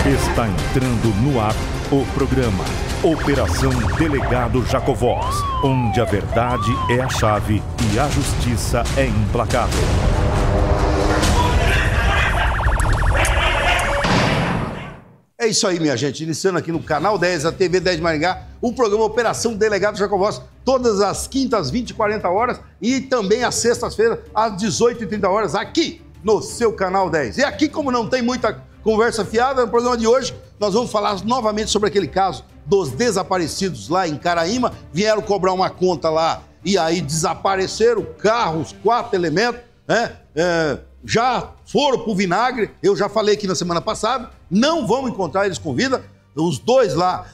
Está entrando no ar o programa Operação Delegado Jacovós, onde a verdade é a chave e a justiça é implacável. É isso aí, minha gente. Iniciando aqui no Canal 10, a TV 10 de Maringá, o programa Operação Delegado Jacovós, todas as quintas, 20h40 e também às sextas-feiras, às 18h30, aqui no seu Canal 10. E aqui, como não tem muita conversa fiada, no programa de hoje, nós vamos falar novamente sobre aquele caso dos desaparecidos lá em Caraíma. Vieram cobrar uma conta lá e aí desapareceram carros, 4 elementos, né? Já foram pro vinagre, eu já falei aqui na semana passada, não vamos encontrar eles com vida. Os dois lá,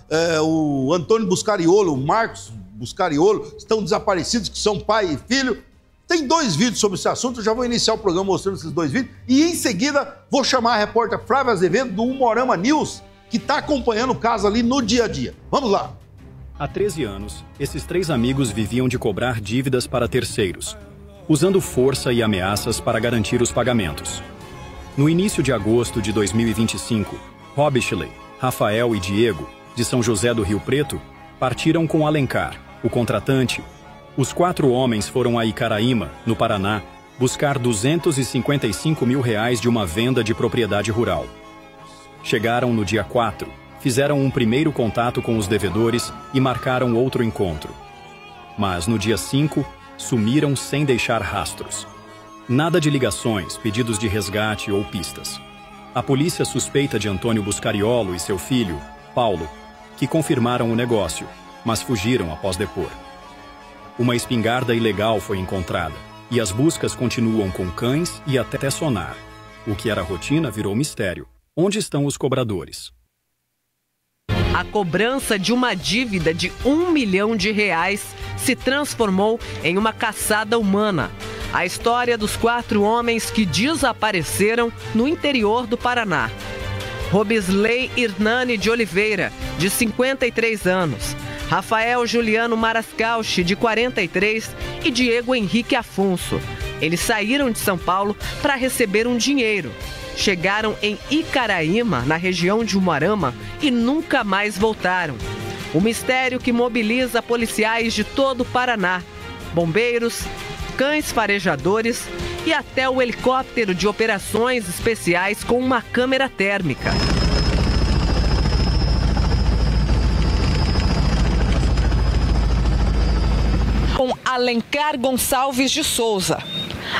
o Antônio Buscariolo, o Marcos Buscariolo, estão desaparecidos, que são pai e filho. Tem 2 vídeos sobre esse assunto, eu já vou iniciar o programa mostrando esses 2 vídeos. E em seguida, vou chamar a repórter Flávia Azevedo do Umuarama News, que está acompanhando o caso ali no dia a dia. Vamos lá. Há 13 anos, esses 3 amigos viviam de cobrar dívidas para terceiros, usando força e ameaças para garantir os pagamentos. No início de agosto de 2025, Robichley, Rafael e Diego, de São José do Rio Preto, partiram com Alencar, o contratante. Os 4 homens foram a Icaraíma, no Paraná, buscar R$255 mil de uma venda de propriedade rural. Chegaram no dia 4, fizeram um primeiro contato com os devedores e marcaram outro encontro. Mas no dia 5, sumiram sem deixar rastros. Nada de ligações, pedidos de resgate ou pistas. A polícia suspeita de Antônio Buscariolo e seu filho, Paulo, que confirmaram o negócio, mas fugiram após depor. Uma espingarda ilegal foi encontrada e as buscas continuam com cães e até sonar. O que era rotina virou mistério. Onde estão os cobradores? A cobrança de uma dívida de R$1 milhão se transformou em uma caçada humana. A história dos 4 homens que desapareceram no interior do Paraná. Robisley Hernani de Oliveira, de 53 anos. Rafael Juliano Marascauchi, de 43, e Diego Henrique Afonso. Eles saíram de São Paulo para receber um dinheiro. Chegaram em Icaraíma, na região de Umuarama, e nunca mais voltaram. O mistério que mobiliza policiais de todo o Paraná, bombeiros, cães farejadores e até o helicóptero de operações especiais com uma câmera térmica. Com Alencar Gonçalves de Souza.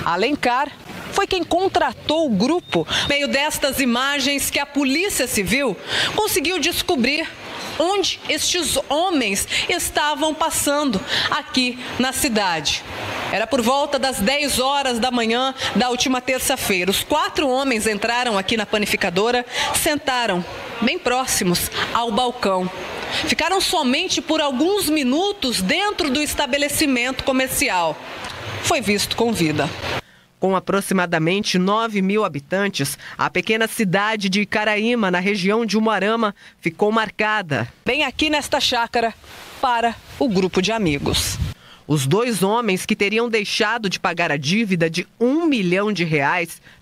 Alencar foi quem contratou o grupo. Por meio destas imagens que a Polícia Civil conseguiu descobrir onde estes homens estavam passando aqui na cidade. Era por volta das 10 horas da manhã da última terça-feira. Os 4 homens entraram aqui na panificadora, sentaram bem próximos ao balcão. Ficaram somente por alguns minutos dentro do estabelecimento comercial. Foi visto com vida. Com aproximadamente 9 mil habitantes, a pequena cidade de Icaraíma, na região de Umuarama, ficou marcada, bem aqui nesta chácara, para o grupo de amigos. Os 2 homens que teriam deixado de pagar a dívida de R$1 milhão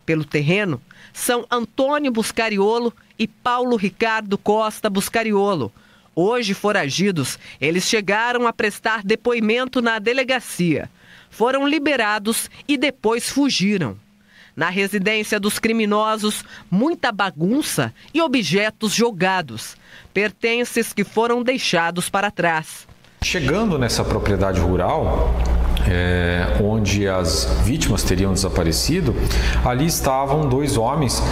pelo terreno são Antônio Buscariolo e Paulo Ricardo Costa Buscariolo. Hoje foragidos, eles chegaram a prestar depoimento na delegacia. Foram liberados e depois fugiram. Na residência dos criminosos, muita bagunça e objetos jogados, pertences que foram deixados para trás. Chegando nessa propriedade rural, onde as vítimas teriam desaparecido, ali estavam 2 homens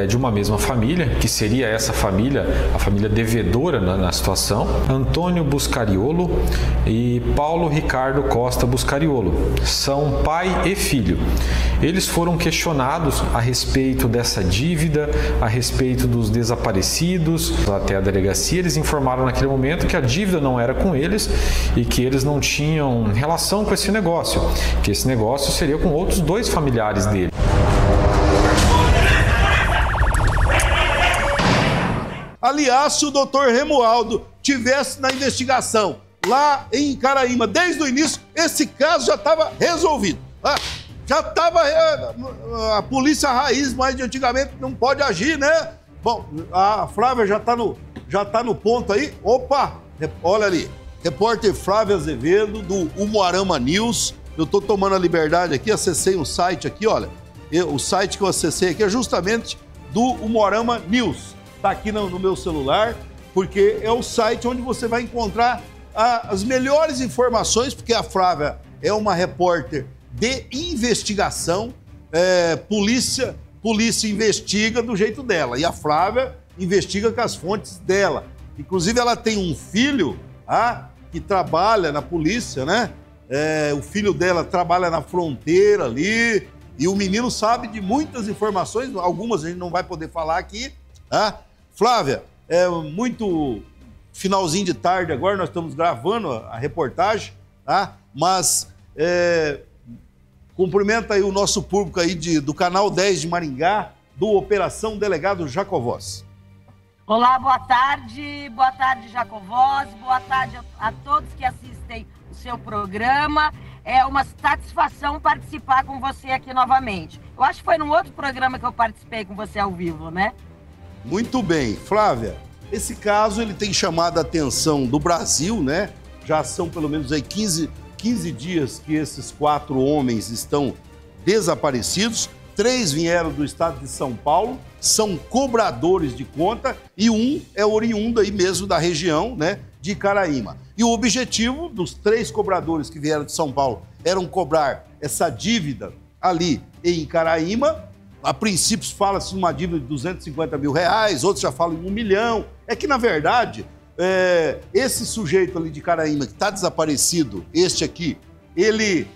de uma mesma família, que seria essa família, a família devedora na situação, Antônio Buscariolo e Paulo Ricardo Costa Buscariolo. São pai e filho. Eles foram questionados a respeito dessa dívida, a respeito dos desaparecidos. Até a delegacia, eles informaram naquele momento que a dívida não era com eles e que eles não tinham relação com esse negócio, que esse negócio seria com outros 2 familiares dele. Aliás, se o doutor Remualdo tivesse na investigação lá em Icaraíma desde o início, esse caso já estava resolvido. Já estava a polícia raiz, mais de antigamente, não pode agir, né? Bom, a Flávia já tá no ponto aí. Opa, olha ali. Repórter Flávia Azevedo, do Umuarama News. Eu tô tomando a liberdade aqui, acessei um site aqui, olha. O site que eu acessei aqui é justamente do Umuarama News. Tá aqui no meu celular, porque é o site onde você vai encontrar as melhores informações, porque a Flávia é uma repórter de investigação, polícia investiga do jeito dela, e a Flávia investiga com as fontes dela. Inclusive, ela tem um filho que trabalha na polícia, né? O filho dela trabalha na fronteira ali, e o menino sabe de muitas informações, algumas a gente não vai poder falar aqui. Flávia, muito finalzinho de tarde agora, nós estamos gravando a reportagem, mas cumprimenta aí o nosso público aí do Canal 10 de Maringá, do Operação Delegado Jacovós. Olá, boa tarde Jacovós, boa tarde a todos que assistem o seu programa. É uma satisfação participar com você aqui novamente. Eu acho que foi num outro programa que eu participei com você ao vivo, né? Muito bem. Flávia, esse caso ele tem chamado a atenção do Brasil, né? Já são pelo menos aí 15 dias que esses 4 homens estão desaparecidos. 3 vieram do estado de São Paulo, são cobradores de conta, e um é oriundo aí mesmo da região, né, de Caraíma. E o objetivo dos 3 cobradores que vieram de São Paulo eram cobrar essa dívida ali em Caraíma. A princípio fala-se numa dívida de 250 mil reais, outros já falam em 1 milhão. É que, na verdade, esse sujeito ali de Caraíma que está desaparecido, este aqui, ele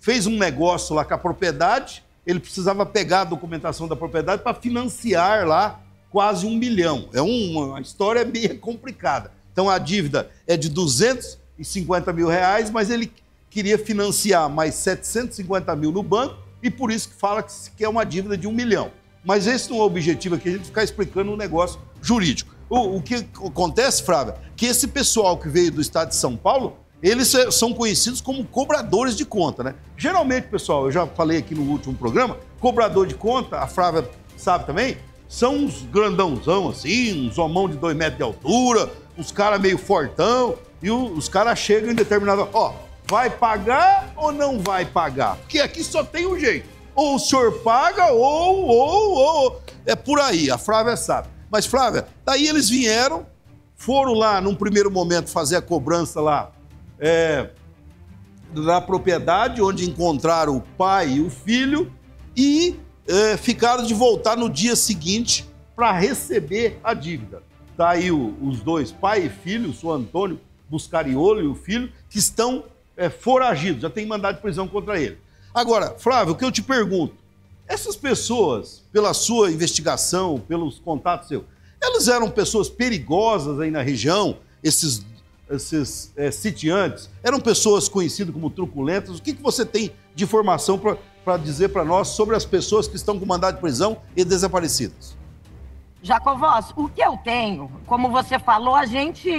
fez um negócio lá com a propriedade, ele precisava pegar a documentação da propriedade para financiar lá quase 1 milhão. É uma história bem complicada. Então a dívida é de 250 mil reais, mas ele queria financiar mais 750 mil no banco e por isso que fala que é uma dívida de 1 milhão. Mas esse não é o objetivo aqui, a gente ficar explicando um negócio jurídico. O que acontece, Flávia, que esse pessoal que veio do estado de São Paulo, eles são conhecidos como cobradores de conta, né? Geralmente, pessoal, eu já falei aqui no último programa, cobrador de conta, a Flávia sabe também, são uns grandãozão assim, uns homão de 2 metros de altura, uns caras meio fortão, e os caras chegam em determinado... vai pagar ou não vai pagar? Porque aqui só tem um jeito. Ou o senhor paga, ou... É por aí, a Flávia sabe. Mas, Flávia, daí eles vieram, foram lá, num primeiro momento, fazer a cobrança lá, da propriedade, onde encontraram o pai e o filho, e ficaram de voltar no dia seguinte para receber a dívida. Tá aí os 2, pai e filho, o senhor Antônio Buscariolo e o filho, que estão foragidos, já tem mandado de prisão contra ele. Agora, Flávio, o que eu te pergunto, essas pessoas, pela sua investigação, pelos contatos seus, elas eram pessoas perigosas aí na região, esses sitiantes, eram pessoas conhecidas como truculentas? O que você tem de informação para dizer para nós sobre as pessoas que estão com mandado de prisão e desaparecidas? Jacovós, o que eu tenho, como você falou, a gente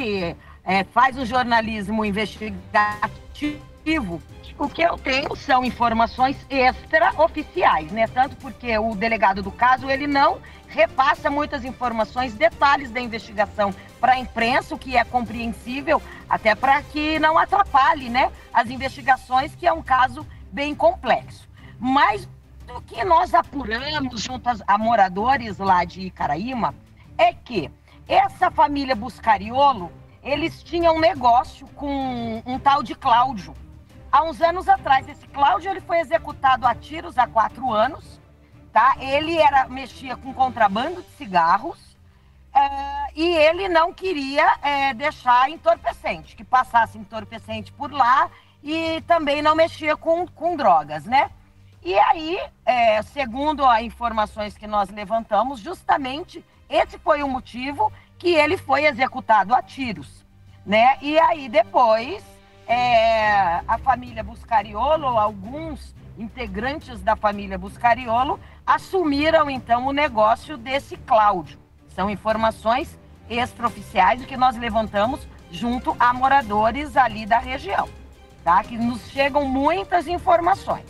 faz um jornalismo investigativo. O que eu tenho são informações extraoficiais, né? Tanto porque o delegado do caso, ele não repassa muitas informações, detalhes da investigação para a imprensa, o que é compreensível, até para que não atrapalhe, né, as investigações, que é um caso bem complexo. Mas o que nós apuramos junto a moradores lá de Caraíma é que essa família Buscariolo, eles tinham um negócio com um tal de Cláudio. Há uns anos atrás, esse Cláudio, ele foi executado a tiros há 4 anos, tá? Ele mexia com contrabando de cigarros e ele não queria deixar entorpecente, que passasse entorpecente por lá, e também não mexia com drogas, né? E aí, segundo as informações que nós levantamos, justamente esse foi o motivo que ele foi executado a tiros, né? E aí depois a família Buscariolo, alguns integrantes da família Buscariolo, assumiram então o negócio desse Cláudio. São informações extraoficiais que nós levantamos junto a moradores ali da região, tá? Que nos chegam muitas informações.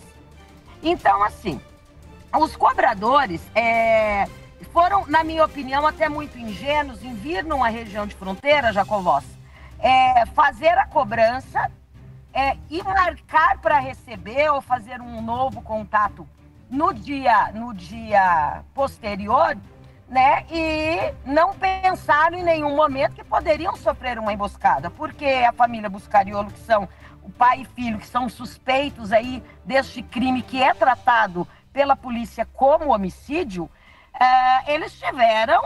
Então, assim, os cobradores foram, na minha opinião, até muito ingênuos em vir numa região de fronteira, Jacovós, fazer a cobrança e marcar para receber ou fazer um novo contato no dia posterior, né? E não pensaram em nenhum momento que poderiam sofrer uma emboscada, porque a família Buscariolo, que são o pai e filho, que são suspeitos aí deste crime que é tratado pela polícia como homicídio, eles tiveram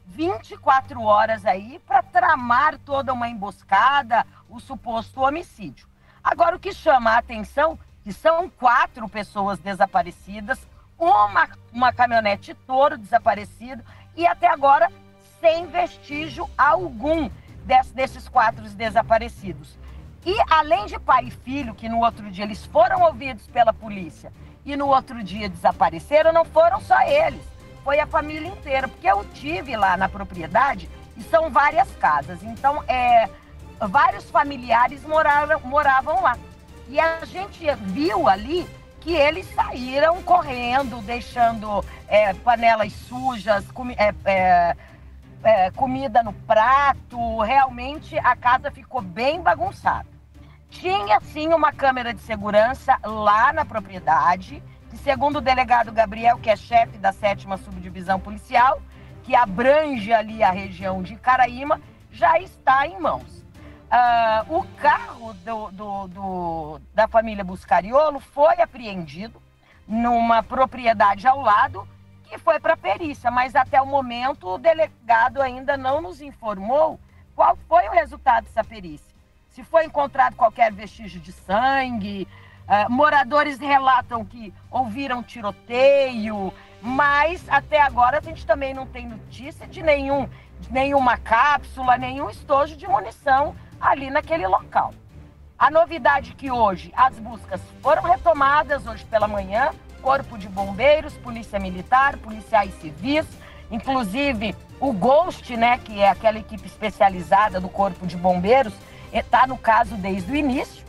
24 horas aí para tramar toda uma emboscada, o suposto homicídio. Agora, o que chama a atenção, que são 4 pessoas desaparecidas, uma caminhonete Toro desaparecida e até agora sem vestígio algum desses 4 desaparecidos. E além de pai e filho, que no outro dia eles foram ouvidos pela polícia e no outro dia desapareceram, não foram só eles, foi a família inteira, porque eu tive lá na propriedade e são várias casas, então vários familiares moravam lá. E a gente viu ali que eles saíram correndo, deixando panelas sujas, comida no prato. Realmente a casa ficou bem bagunçada. Tinha sim uma câmera de segurança lá na propriedade, que segundo o delegado Gabriel, que é chefe da 7ª Subdivisão Policial, que abrange ali a região de Caraíma, já está em mãos. O carro da família Buscariolo foi apreendido numa propriedade ao lado, que foi para a perícia, mas até o momento o delegado ainda não nos informou qual foi o resultado dessa perícia. Se foi encontrado qualquer vestígio de sangue, moradores relatam que ouviram tiroteio, mas até agora a gente também não tem notícia de nenhuma cápsula, nenhum estojo de munição ali naquele local. A novidade é que hoje as buscas foram retomadas hoje pela manhã, Corpo de Bombeiros, Polícia Militar, policiais civis, inclusive o Ghost, né, que é aquela equipe especializada do Corpo de Bombeiros, está no caso desde o início.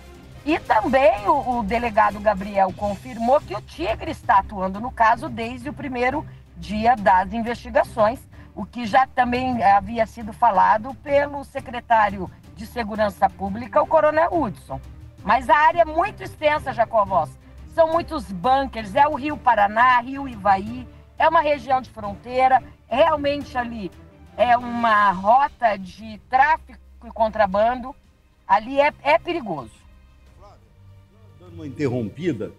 E também o delegado Gabriel confirmou que o Tigre está atuando no caso desde o primeiro dia das investigações, o que já também havia sido falado pelo secretário de Segurança Pública, o Coronel Hudson. Mas a área é muito extensa, Jacovós. São muitos bunkers, é o Rio Paraná, Rio Ivaí, é uma região de fronteira, realmente ali é uma rota de tráfico e contrabando, ali é perigoso. Dando uma interrompida,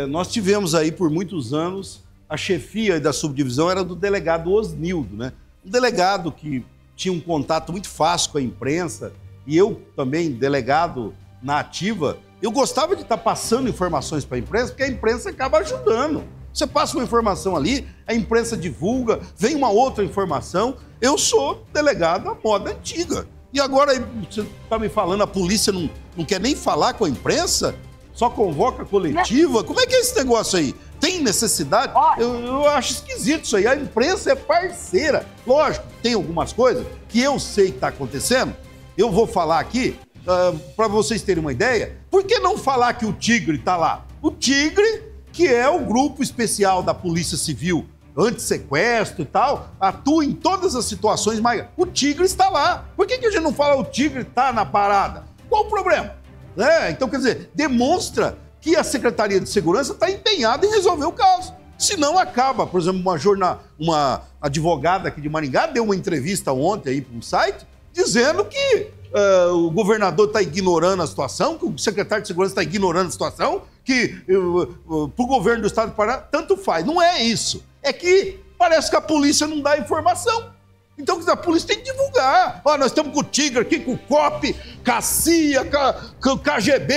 nós tivemos aí por muitos anos, a chefia da subdivisão era do delegado Osnildo, né? Um delegado que tinha um contato muito fácil com a imprensa, e eu também, delegado na ativa, eu gostava de estar passando informações para a imprensa, porque a imprensa acaba ajudando. Você passa uma informação ali, a imprensa divulga, vem uma outra informação. Eu sou delegado à moda antiga. E agora você está me falando, a polícia não quer nem falar com a imprensa? Só convoca coletiva? Como é que é esse negócio aí? Tem necessidade? Eu acho esquisito isso aí. A imprensa é parceira. Lógico, tem algumas coisas que eu sei que está acontecendo. Eu vou falar aqui, para vocês terem uma ideia. Por que não falar que o Tigre está lá? O Tigre, que é o grupo especial da Polícia Civil, anti-sequestro e tal, atua em todas as situações, mas o Tigre está lá. Por que a gente não fala o Tigre está na parada? Qual o problema? Então, quer dizer, demonstra que a Secretaria de Segurança está empenhada em resolver o caso. Senão acaba, por exemplo, uma advogada aqui de Maringá deu uma entrevista ontem aí para um site dizendo que o governador está ignorando a situação, que o secretário de Segurança está ignorando a situação, que para o governo do estado do Paraná tanto faz. Não é isso. É que parece que a polícia não dá informação. Então a polícia tem que divulgar. Nós estamos com o Tigre aqui, com o COP, com a CIA, com o KGB,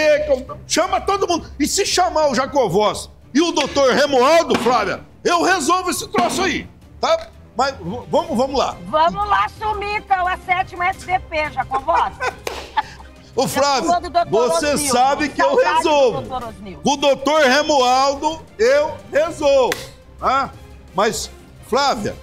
chama todo mundo. E se chamar o Jacovós e o doutor Remoaldo, Flávia, eu resolvo esse troço aí, tá? Mas vamos lá. Vamos lá assumir, então, a 7ª SDP, Jacovós. Ô, Flávio, você sabe que eu resolvo. Com o doutor Remoaldo, eu resolvo. Mas, Flávia,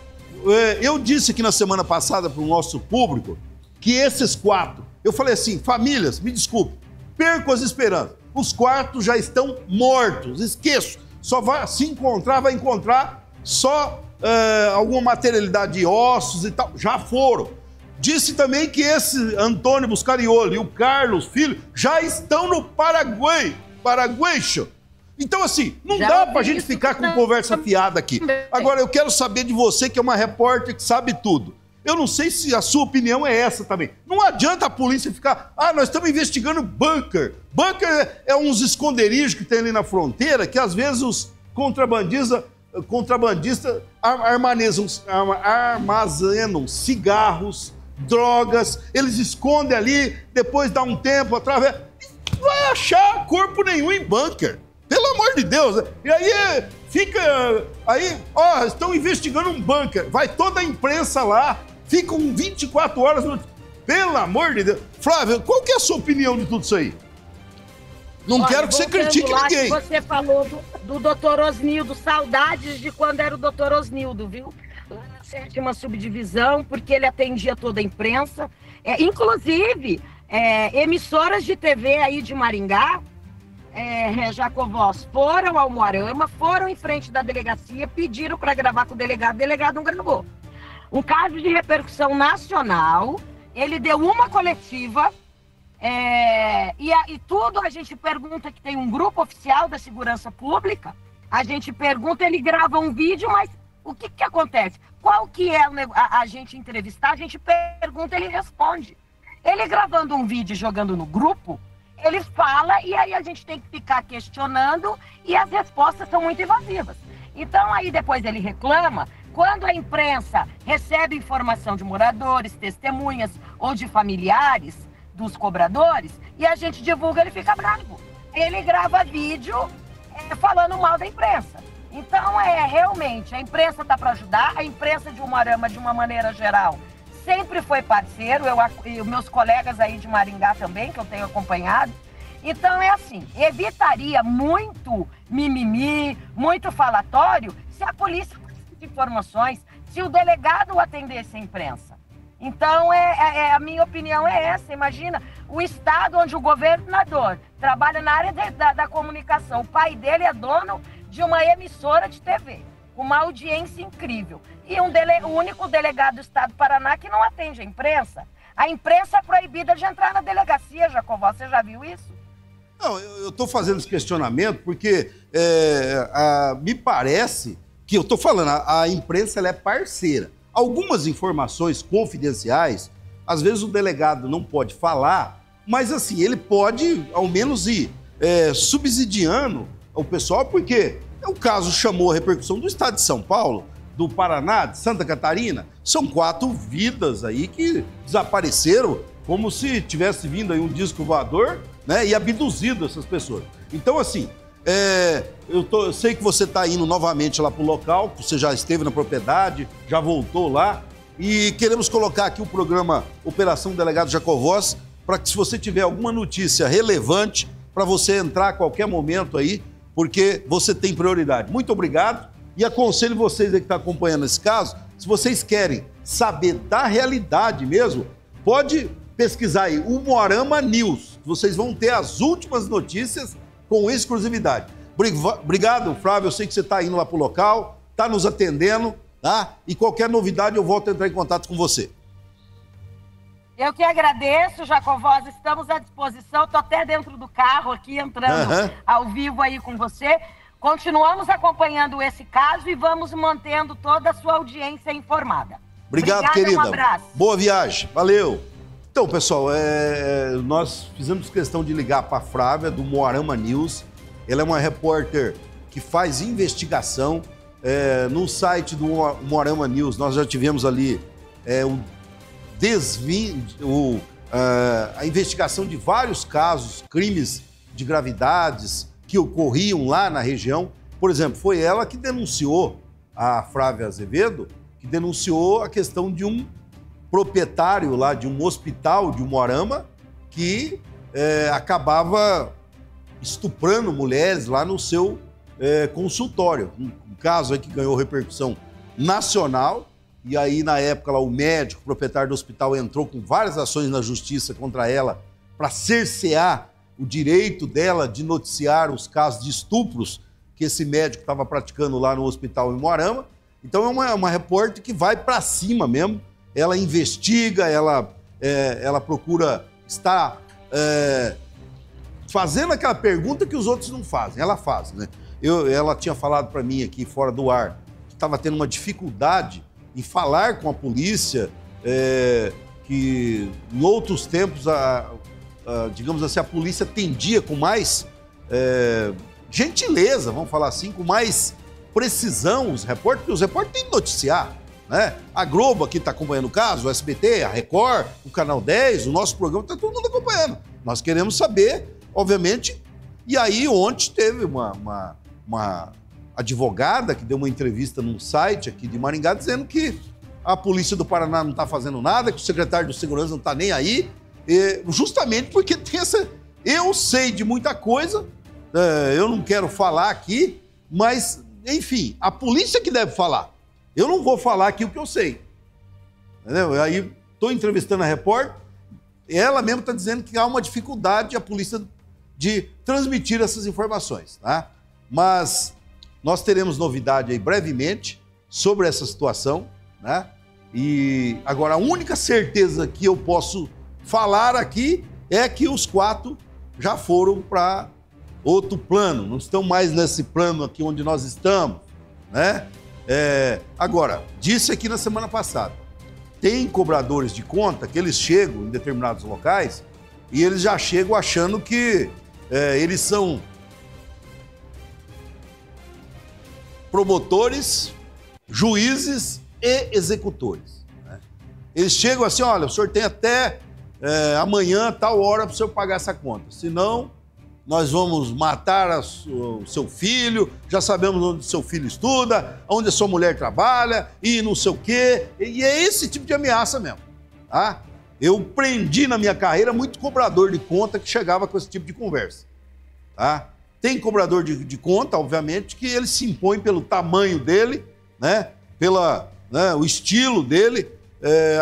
eu disse aqui na semana passada para o nosso público que esses 4, eu falei assim, famílias, me desculpe, perco as esperanças. Os 4 já estão mortos, esqueço. Só vai se encontrar, vai encontrar só alguma materialidade de ossos e tal, já foram. Disse também que esse Antônio Buscariolo e o Carlos Filho já estão no Paraguai. Paraguaixo. Então, assim, não dá pra gente ficar com conversa fiada aqui. Agora, eu quero saber de você, que é uma repórter que sabe tudo. Eu não sei se a sua opinião é essa também. Não adianta a polícia ficar... nós estamos investigando bunker. Bunker é uns esconderijos que tem ali na fronteira, que às vezes os contrabandistas armazenam cigarros, drogas, eles escondem ali, depois dá um tempo, através... Vai achar corpo nenhum em bunker. Pelo amor de Deus. Né? E aí fica... estão investigando um bunker. Vai toda a imprensa lá, ficam 24 horas no... Pelo amor de Deus. Flávio, qual que é a sua opinião de tudo isso aí? Não quero que você critique ninguém. Que você falou do doutor Osnildo, saudades de quando era o doutor Osnildo, viu? Lá na 7ª subdivisão, porque ele atendia toda a imprensa. Inclusive, emissoras de TV aí de Maringá, Jacovós, foram ao Moarama, foram em frente da delegacia, pediram para gravar com o delegado não gravou. Um caso de repercussão nacional, ele deu uma coletiva, e tudo a gente pergunta que tem um grupo oficial da segurança pública, a gente pergunta, ele grava um vídeo, mas o que acontece? Qual que é a gente entrevistar, a gente pergunta, ele responde. Ele gravando um vídeo e jogando no grupo, ele fala e aí a gente tem que ficar questionando e as respostas são muito evasivas. Então aí depois ele reclama, quando a imprensa recebe informação de moradores, testemunhas ou de familiares dos cobradores e a gente divulga, ele fica bravo. Ele grava vídeo falando mal da imprensa. Então realmente, a imprensa está para ajudar, a imprensa de Umuarama, de uma maneira geral, sempre foi parceiro, e meus colegas aí de Maringá também, que eu tenho acompanhado. Então assim, evitaria muito mimimi, muito falatório, se a polícia tivesse informações, se o delegado atendesse a imprensa. Então, a minha opinião é essa. Imagina, o estado onde o governador trabalha na área da comunicação, o pai dele é dono de uma emissora de TV, com uma audiência incrível. E o único delegado do estado do Paraná que não atende a imprensa. A imprensa é proibida de entrar na delegacia, Jacovó. Você já viu isso? Não, eu estou fazendo esse questionamento porque me parece que, eu estou falando, a imprensa ela é parceira. Algumas informações confidenciais, às vezes o delegado não pode falar, mas assim, ele pode ao menos ir subsidiando o pessoal, porque o caso chamou a repercussão do estado de São Paulo, do Paraná, de Santa Catarina. São 4 vidas aí que desapareceram como se tivesse vindo aí um disco voador, né, e abduzido essas pessoas. Então, assim, eu sei que você está indo novamente lá para o local, você já esteve na propriedade, já voltou lá, e queremos colocar aqui o programa Operação Delegado Jacovós, para que, se você tiver alguma notícia relevante, para você entrar a qualquer momento aí, porque você tem prioridade. Muito obrigado, e aconselho vocês aí que estão acompanhando esse caso, se vocês querem saber da realidade mesmo, pode pesquisar aí o Umuarama News, vocês vão ter as últimas notícias com exclusividade. Obrigado, Flávio, eu sei que você está indo lá para o local, está nos atendendo, tá? E qualquer novidade eu volto a entrar em contato com você. Eu que agradeço, Jacovós, estamos à disposição, estou até dentro do carro aqui, entrando ao vivo aí com você. Continuamos acompanhando esse caso e vamos mantendo toda a sua audiência informada. Obrigado, querida. Um abraço. Boa viagem, valeu. Então, pessoal, nós fizemos questão de ligar para a Flávia, do Umuarama News. Ela é uma repórter que faz investigação. No site do Umuarama News, nós já tivemos ali a investigação de vários casos, crimes de gravidades que ocorriam lá na região. Por exemplo, foi ela que denunciou, a Flávia Azevedo, que denunciou a questão de um proprietário lá de um hospital de Umuarama que acabava estuprando mulheres lá no seu consultório. Um caso aí que ganhou repercussão nacional, e aí na época lá o médico, o proprietário do hospital, entrou com várias ações na justiça contra ela para cercear o direito dela de noticiar os casos de estupros que esse médico estava praticando lá no hospital em Umuarama. Então é uma repórter que vai para cima mesmo, ela investiga, ela procura estar fazendo aquela pergunta que os outros não fazem, ela faz, né? Ela tinha falado para mim aqui fora do ar que estava tendo uma dificuldade em falar com a polícia, que em outros tempos, digamos assim, a polícia atendia com mais gentileza, vamos falar assim, com mais precisão os repórteres, porque os repórteres têm que noticiar, né? A Globo aqui está acompanhando o caso, o SBT, a Record, o Canal 10, o nosso programa, está todo mundo acompanhando. Nós queremos saber, obviamente, e aí ontem teve uma advogada que deu uma entrevista num site aqui de Maringá dizendo que a polícia do Paraná não está fazendo nada, que o secretário de Segurança não está nem aí, justamente porque tem essa... Eu sei de muita coisa, eu não quero falar aqui, mas, enfim, a polícia que deve falar. Eu não vou falar aqui o que eu sei. Entendeu? Aí estou entrevistando a repórter, ela mesma está dizendo que há uma dificuldade a polícia de transmitir essas informações, tá? Mas nós teremos novidade aí brevemente sobre essa situação, né? E agora a única certeza que eu posso falar aqui é que os 4 já foram para outro plano, não estão mais nesse plano aqui onde nós estamos, né? Agora, disse aqui na semana passada, tem cobradores de conta que eles chegam em determinados locais e eles já chegam achando que eles são promotores, juízes e executores, né? Eles chegam assim, olha, o senhor tem até amanhã, tal hora, para o senhor pagar essa conta. Senão, nós vamos matar o seu filho, já sabemos onde o seu filho estuda, onde a sua mulher trabalha, e não sei o quê. E é esse tipo de ameaça mesmo, tá? Eu prendi na minha carreira muito cobrador de conta que chegava com esse tipo de conversa, tá? Tem cobrador de conta, obviamente, que ele se impõe pelo tamanho dele, né? O estilo dele.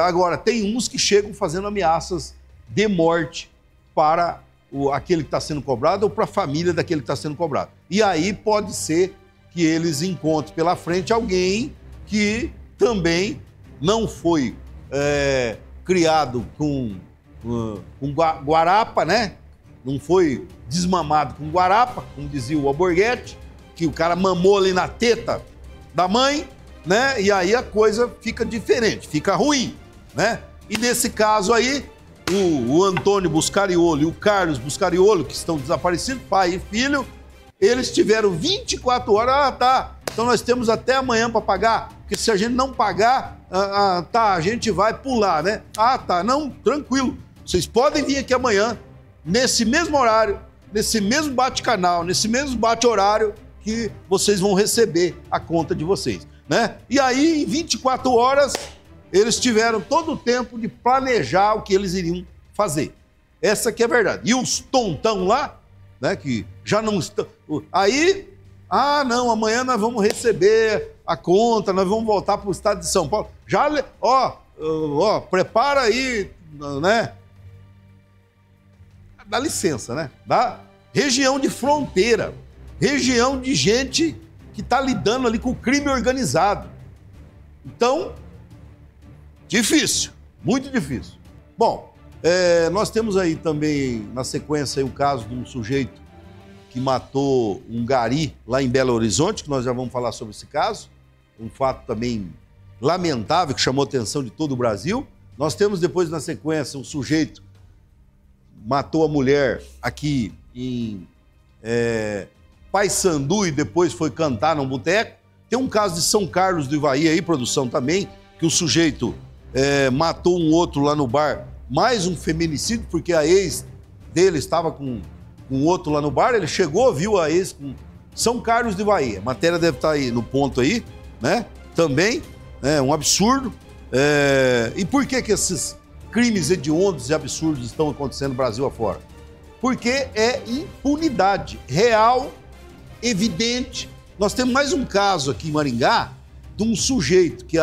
Agora, tem uns que chegam fazendo ameaças de morte para aquele que está sendo cobrado ou para a família daquele que está sendo cobrado. E aí pode ser que eles encontrem pela frente alguém que também não foi criado com guarapa, né? Não foi desmamado com guarapa, como dizia o Alborguete, que o cara mamou ali na teta da mãe, né? E aí a coisa fica diferente, fica ruim, né? E nesse caso aí, o Antônio Buscariolo e o Carlos Buscariolo, que estão desaparecidos, pai e filho, eles tiveram 24 horas. Ah, tá, então nós temos até amanhã para pagar, porque se a gente não pagar, a gente vai pular, né? Ah, tá, não, tranquilo. Vocês podem vir aqui amanhã, nesse mesmo horário, nesse mesmo bate-canal, nesse mesmo bate-horário, que vocês vão receber a conta de vocês, né? E aí, em 24 horas... eles tiveram todo o tempo de planejar o que eles iriam fazer. Essa que é a verdade. E os tontão lá, né, que já não estão... Aí, não, amanhã nós vamos receber a conta, nós vamos voltar para o estado de São Paulo. Já, prepara aí, né? Dá licença, né? Da região de fronteira, região de gente que está lidando ali com o crime organizado. Então... difícil, muito difícil. Bom, nós temos aí também, na sequência, o caso de um sujeito que matou um gari lá em Belo Horizonte, que nós já vamos falar sobre esse caso. Um fato também lamentável, que chamou a atenção de todo o Brasil. Nós temos depois, na sequência, um sujeito que matou a mulher aqui em Paissandu e depois foi cantar num boteco. Tem um caso de São Carlos do Ivaí aí, produção também, que o sujeito... matou um outro lá no bar, mais um feminicídio, porque a ex dele estava com outro lá no bar, ele chegou, viu a ex com São Carlos de Ivaí. A matéria deve estar aí no ponto aí, né? Também, um absurdo. E por que esses crimes hediondos e absurdos estão acontecendo no Brasil afora? Porque é impunidade real, evidente. Nós temos mais um caso aqui em Maringá de um sujeito que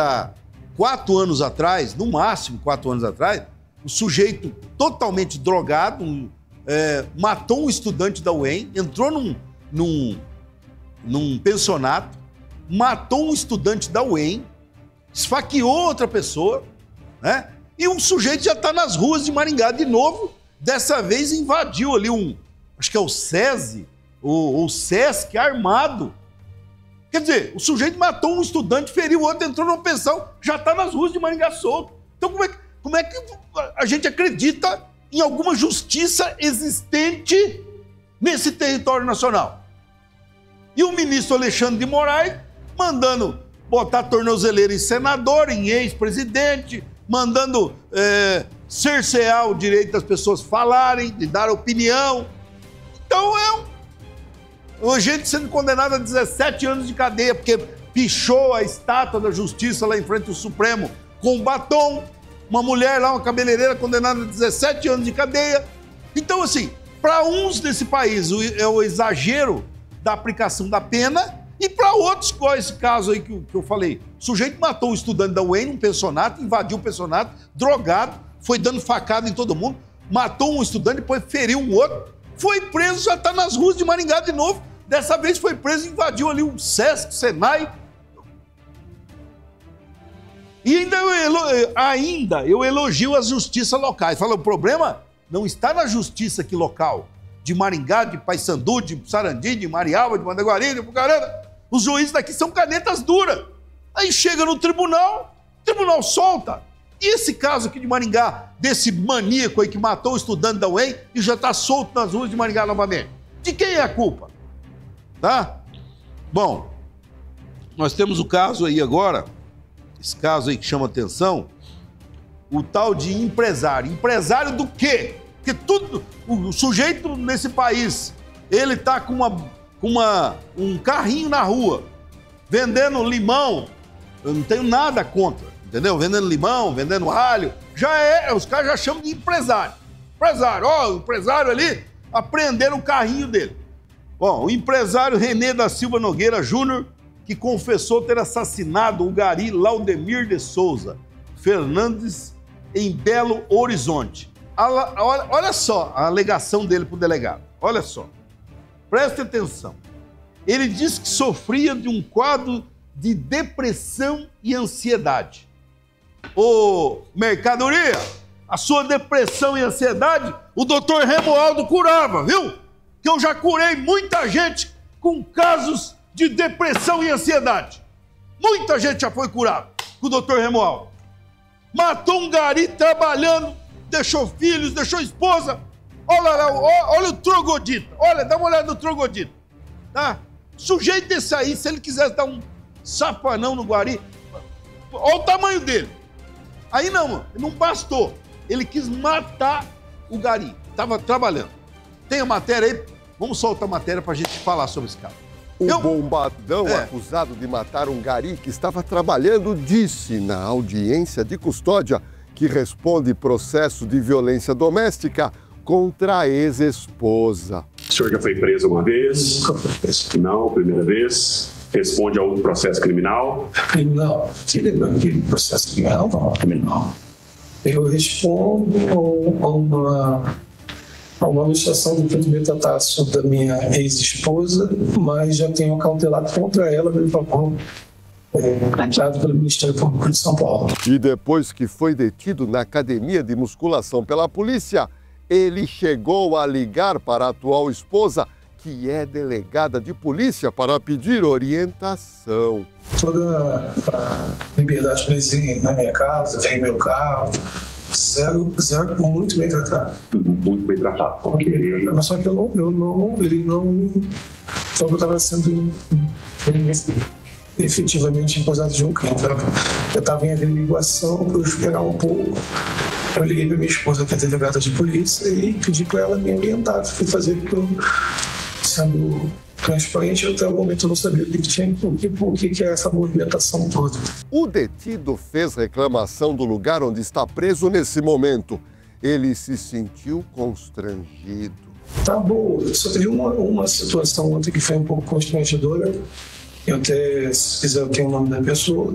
4 anos atrás, no máximo 4 anos atrás, um sujeito totalmente drogado, matou um estudante da UEM, entrou num pensionato, matou um estudante da UEM, esfaqueou outra pessoa, né? E um sujeito já está nas ruas de Maringá de novo, dessa vez invadiu ali acho que é o SESI, o SESC armado. Quer dizer, o sujeito matou um estudante, feriu outro, entrou numa pensão, já está nas ruas de Maringá solto. Então como é que a gente acredita em alguma justiça existente nesse território nacional? E o ministro Alexandre de Moraes mandando botar tornozeleira em senador, em ex-presidente, mandando cercear o direito das pessoas falarem, de dar opinião. Então a gente sendo condenado a 17 anos de cadeia, porque pichou a estátua da justiça lá em frente ao Supremo com batom. Uma mulher lá, uma cabeleireira, condenada a 17 anos de cadeia. Então, assim, para uns desse país é o exagero da aplicação da pena, e para outros, qual é esse caso aí que eu falei? O sujeito matou um estudante da UEM num pensionato, invadiu o pensionato, drogado, foi dando facada em todo mundo, matou um estudante, depois feriu um outro, foi preso, já está nas ruas de Maringá de novo. Dessa vez foi preso e invadiu ali um SESC, Senai. E ainda eu elogio as justiças locais. Fala, o problema não está na justiça aqui local, de Maringá, de Paysandu, de Sarandi, de Marialva, de Mandaguari, de Pucarana. Os juízes daqui são canetas duras. Aí chega no tribunal, o tribunal solta. E esse caso aqui de Maringá, desse maníaco aí que matou o estudante da UEM e já está solto nas ruas de Maringá novamente? De quem é a culpa? Tá? Bom, nós temos o caso aí agora, esse caso aí que chama atenção, o tal de empresário. Empresário do quê? Porque tudo, o sujeito nesse país, ele tá com um carrinho na rua, vendendo limão, eu não tenho nada contra, entendeu? Vendendo limão, vendendo alho, os caras já chamam de empresário. Empresário, o empresário ali, apreenderam o carrinho dele. Bom, o empresário René da Silva Nogueira Júnior, que confessou ter assassinado o gari Laudemir de Souza Fernandes em Belo Horizonte. Olha só a alegação dele para o delegado. Olha só. Preste atenção. Ele disse que sofria de um quadro de depressão e ansiedade. Ô, mercadoria, a sua depressão e ansiedade, o doutor Remoaldo curava, viu? Que eu já curei muita gente com casos de depressão e ansiedade. Muita gente já foi curada com o doutor Remoaldo. Matou um gari trabalhando, deixou filhos, deixou esposa. Olha o trogodito. Olha, dá uma olhada no trogodito. Tá? Sujeito desse aí, se ele quisesse dar um safanão no guari, olha o tamanho dele. Aí não bastou. Ele quis matar o gari. Estava trabalhando. Tem a matéria aí? Vamos soltar a matéria para a gente falar sobre esse caso. O bombadão acusado de matar um gari que estava trabalhando disse na audiência de custódia que responde processo de violência doméstica contra a ex-esposa. O senhor já foi preso uma vez? Não, primeira vez. Responde a outro processo criminal? Criminal? Aquele processo criminal não, criminal. Eu respondo a uma anunciação do primeiro trataço da minha ex-esposa, mas já tenho cautelado contra ela, pelo favor, entrado pelo Ministério Público de São Paulo. E depois que foi detido na academia de musculação pela polícia, ele chegou a ligar para a atual esposa, que é delegada de polícia, para pedir orientação. Toda a liberdade presente na minha casa, tem meu carro, zero, muito bem tratado. Muito bem tratado. Okay. Mas só que ele não só que eu estava sendo efetivamente acusado de um crime. Eu estava em averiguação para eu esperar um pouco. Eu liguei para minha esposa, que é delegada de polícia, e pedi para ela me orientar. Fui fazer porque eu, sendo transparente, até o momento eu não sabia o que tinha, o que é essa movimentação toda. O detido fez reclamação do lugar onde está preso nesse momento. Ele se sentiu constrangido. Tá bom, só teve uma situação ontem que foi um pouco constrangedora. Eu até, se quiser, eu tenho o nome da pessoa.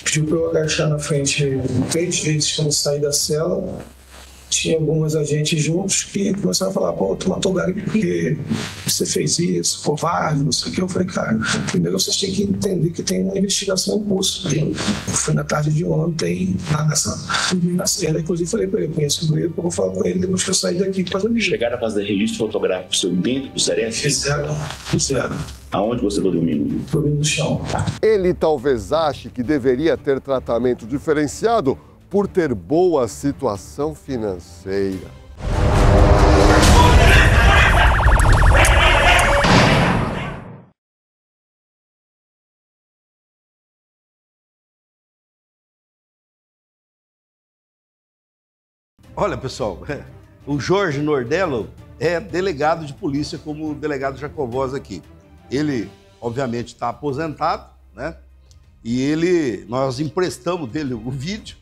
Pediu para eu agachar na frente 3 vezes quando saí da cela. tinha alguns agentes juntos que começaram a falar, pô, tu matou o Gari porque você fez isso, covarde, não sei o que. Eu falei, cara, primeiro vocês têm que entender que tem uma investigação em curso. Foi na tarde de ontem, lá na cena. Inclusive falei pra ele, eu conheço o Grego, eu vou falar com ele depois que eu sair daqui. Chegaram a fazer registro fotográfico seu dentro do CRF? Fizeram. Aonde você dormiu? Dormindo no chão. Ele talvez ache que deveria ter tratamento diferenciado por ter boa situação financeira. Olha, pessoal, o Jorge Nordello é delegado de polícia, como o delegado Jacovós aqui. Ele, obviamente, está aposentado, né? E nós emprestamos dele o vídeo,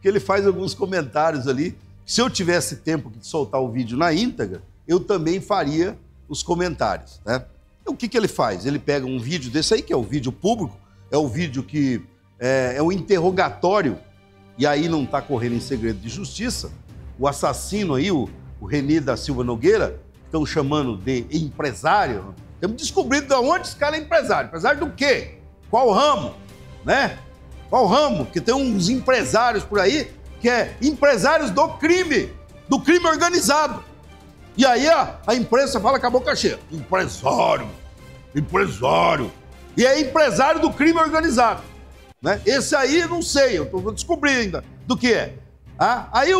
que ele faz alguns comentários ali. Se eu tivesse tempo de soltar o vídeo na íntegra, eu também faria os comentários, né? O que ele faz? Ele pega um vídeo desse aí, que é o vídeo público, é o vídeo que é o interrogatório, e aí não está correndo em segredo de justiça. O assassino aí, o René da Silva Nogueira, estão chamando de empresário. Temos descobrido de onde esse cara é empresário. Empresário do quê? Qual ramo? Né? Qual ramo? Porque tem uns empresários por aí que é empresários do crime organizado. E aí a imprensa fala com a boca cheia. Empresário. E é empresário do crime organizado. Né? Esse aí, não sei, eu vou descobrir ainda do que é. Aí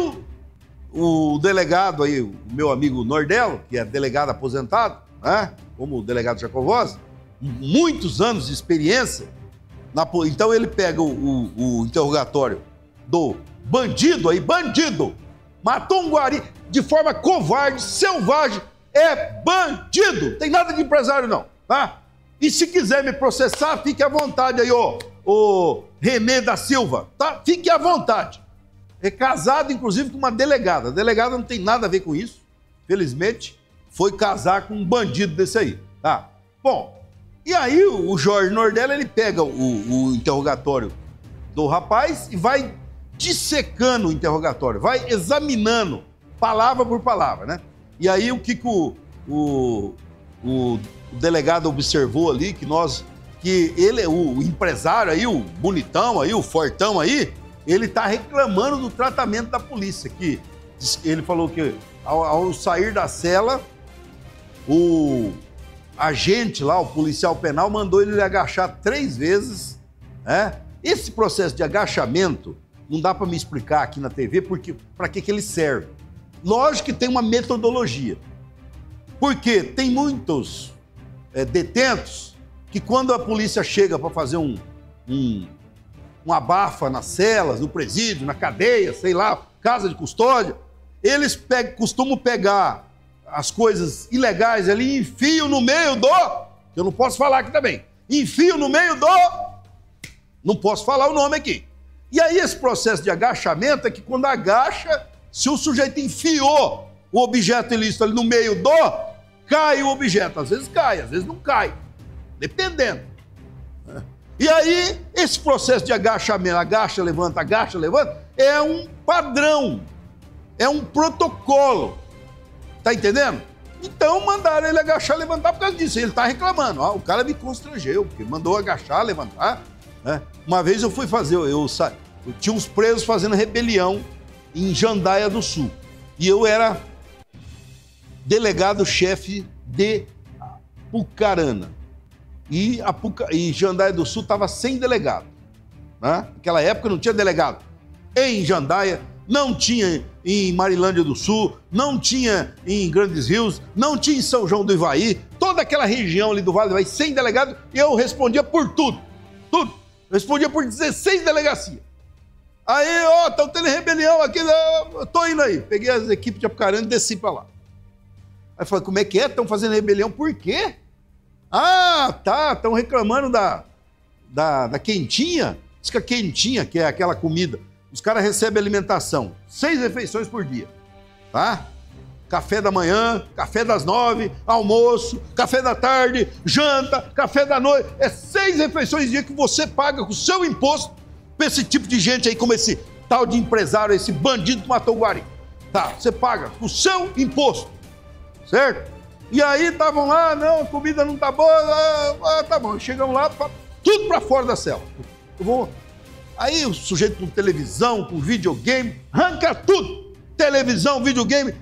o delegado aí, o meu amigo Nordello, que é delegado aposentado, né? Como o delegado Jacovós, muitos anos de experiência. Então ele pega o interrogatório do bandido aí, matou um guari de forma covarde, selvagem, é bandido, tem nada de empresário não, tá? E se quiser me processar, fique à vontade aí, o René da Silva, tá? Fique à vontade. É casado, inclusive, com uma delegada. A delegada não tem nada a ver com isso, felizmente, foi casar com um bandido desse aí, tá? Bom, e aí o Jorge Nordello, ele pega o interrogatório do rapaz e vai dissecando o interrogatório, vai examinando palavra por palavra, né? E aí o que o delegado observou ali, que ele, o empresário aí, o bonitão aí, o fortão aí, ele tá reclamando do tratamento da polícia, que ele falou que ao sair da cela, o agente lá, o policial penal, mandou ele agachar 3 vezes, né? Esse processo de agachamento, não dá para me explicar aqui na TV para que ele serve. Lógico que tem uma metodologia, porque tem muitos detentos que quando a polícia chega para fazer um abafa nas celas, no presídio, na cadeia, sei lá, casa de custódia, eles costumam pegar as coisas ilegais ali e enfiam no meio eu não posso falar aqui também, enfiam no meio não posso falar o nome aqui. E aí esse processo de agachamento é que quando agacha, se o sujeito enfiou o objeto ilícito ali no meio cai o objeto. Às vezes cai, às vezes não cai, dependendo. E aí, esse processo de agachamento, agacha, levanta, é um padrão, é um protocolo. Tá entendendo? Então, mandaram ele agachar, levantar por causa disso. Ele tá reclamando. O cara me constrangeu, porque mandou agachar, levantar. Né? Uma vez eu fui fazer, eu tinha uns presos fazendo rebelião em Jandaia do Sul. E eu era delegado-chefe de Pucarana. E Jandaia do Sul estava sem delegado. Né? Naquela época não tinha delegado. Em Jandaia, não tinha em Marilândia do Sul, não tinha em Grandes Rios, não tinha em São João do Ivaí, toda aquela região ali do Vale do Ivaí, sem delegado, e eu respondia por tudo. Eu respondia por 16 delegacias. Aí, estão tendo rebelião aqui, eu tô indo aí. Peguei as equipes de Apucarana e desci para lá. Aí falei, como é que é? Estão fazendo rebelião por quê? Estão reclamando da quentinha. Diz que a quentinha, que é aquela comida, os caras recebem alimentação, 6 refeições por dia, tá? Café da manhã, café das 9, almoço, café da tarde, janta, café da noite. É 6 refeições por dia que você paga com o seu imposto para esse tipo de gente aí, como esse tal de empresário, esse bandido que matou o guari. Tá, você paga o seu imposto, certo? E aí estavam lá, não, a comida não tá boa, tá bom. Chegamos lá, tudo pra fora da cela. Aí o sujeito com televisão, com videogame, arranca tudo. Televisão, videogame.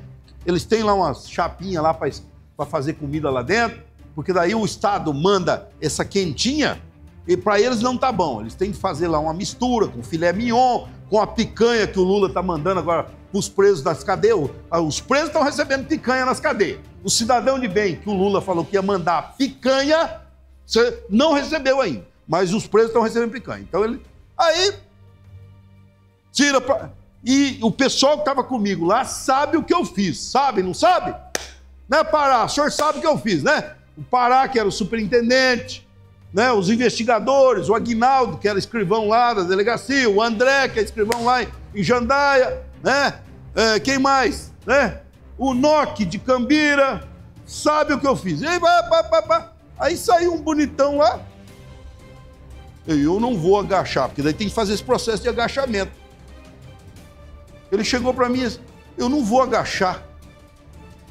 Eles têm lá umas chapinhas lá pra fazer comida lá dentro, porque daí o Estado manda essa quentinha e pra eles não tá bom. Eles têm que fazer lá uma mistura com filé mignon, com a picanha que o Lula tá mandando agora pros presos das cadeias. Os presos estão recebendo picanha nas cadeias. O cidadão de bem que o Lula falou que ia mandar picanha, você não recebeu ainda. Mas os presos estão recebendo picanha. Então ele... Aí, tira pra... E o pessoal que estava comigo lá sabe o que eu fiz. Sabe, não sabe? Né, Pará? O senhor sabe o que eu fiz, né? O Pará, que era o superintendente, né? Os investigadores, o Aguinaldo, que era escrivão lá da delegacia, o André, que é escrivão lá em Jandaia, né? Quem mais? Né? O Noque de Cambira, sabe o que eu fiz. Aí saiu um bonitão lá. Eu não vou agachar, porque daí tem que fazer esse processo de agachamento. Ele chegou para mim e disse, eu não vou agachar.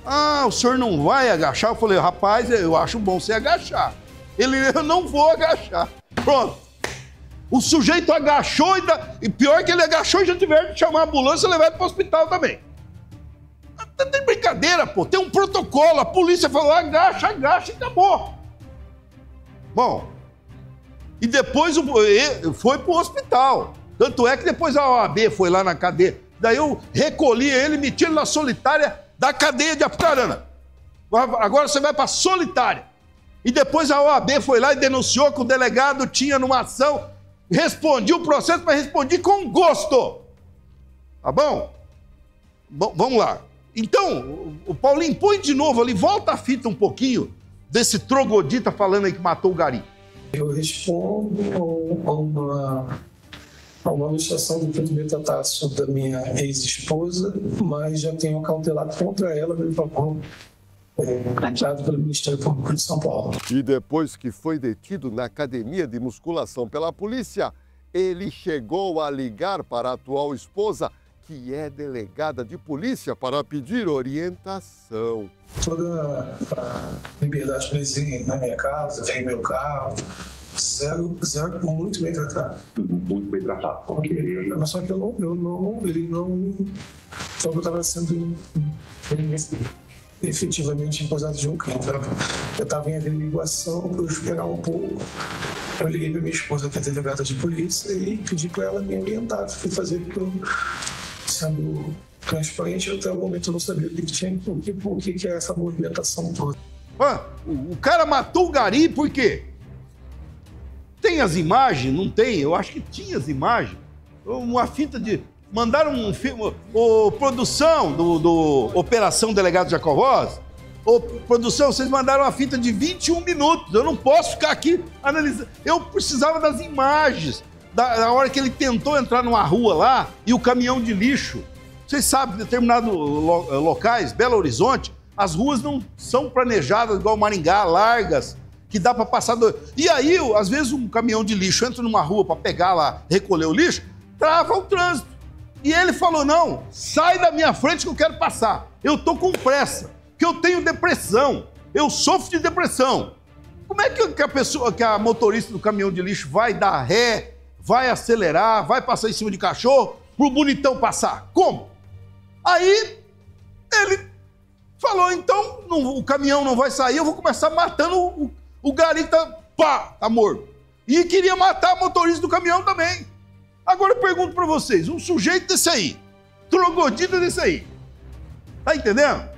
Ah, o senhor não vai agachar? Eu falei, rapaz, eu acho bom você agachar. Ele, eu não vou agachar. Pronto. O sujeito agachou e pior que ele agachou e já tiveram que chamar a ambulância e levar ele para o hospital também. Não tem brincadeira, pô. Tem um protocolo. A polícia falou, agacha e acabou. Bom, e depois foi para o hospital. Tanto é que depois a OAB foi lá na cadeia. Daí eu recolhi ele e meti ele na solitária da cadeia de Apucarana. Agora você vai para a solitária. E depois a OAB foi lá e denunciou que o delegado tinha numa ação, respondi o processo, mas respondi com gosto. Tá bom? Bom, vamos lá. Então, o Paulinho, põe de novo ali, volta a fita um pouquinho desse troglodita falando aí que matou o Gari. Eu respondo a uma anunciação do primeiro trataço da minha ex-esposa, mas já tenho cautelado contra ela, meu favor, entrado pelo Ministério Público de São Paulo. E depois que foi detido na academia de musculação pela polícia, ele chegou a ligar para a atual esposa, que é delegada de polícia, para pedir orientação. Toda a liberdade presente na minha casa, tem meu carro, zero, muito bem tratado. Muito bem tratado. Okay. Mas só que ele não só que eu estava sendo efetivamente acusado de um crime. Eu estava em averiguação para eu esperar um pouco. Eu liguei para minha esposa, que é delegada de polícia, e pedi para ela me orientar. Fui fazer porque eu, sendo transparente, até o momento eu não sabia o que tinha, o que era essa movimentação toda. O cara matou o Gari por quê? Tem as imagens? Não tem? Eu acho que tinha as imagens. Uma fita de... Mandaram um filme... produção do Operação Delegado Jacovós. Produção, vocês mandaram uma fita de 21 minutos. Eu não posso ficar aqui analisando. Eu precisava das imagens. Da hora que ele tentou entrar numa rua lá e o caminhão de lixo. Vocês sabem, em determinados locais, Belo Horizonte, as ruas não são planejadas igual Maringá, largas, que dá para passar... E aí, às vezes, um caminhão de lixo entra numa rua para pegar lá, recolher o lixo, trava o trânsito. E ele falou, não, sai da minha frente que eu quero passar. Eu tô com pressa, que eu tenho depressão, eu sofro de depressão. Como é que a motorista do caminhão de lixo vai dar ré, vai acelerar, vai passar em cima de cachorro, pro bonitão passar? Como? Aí, ele falou, então, o caminhão não vai sair, eu vou começar matando o Gari que tá morto. E queria matar a motorista do caminhão também. Agora eu pergunto pra vocês, um sujeito desse aí, troglodita desse aí, tá entendendo?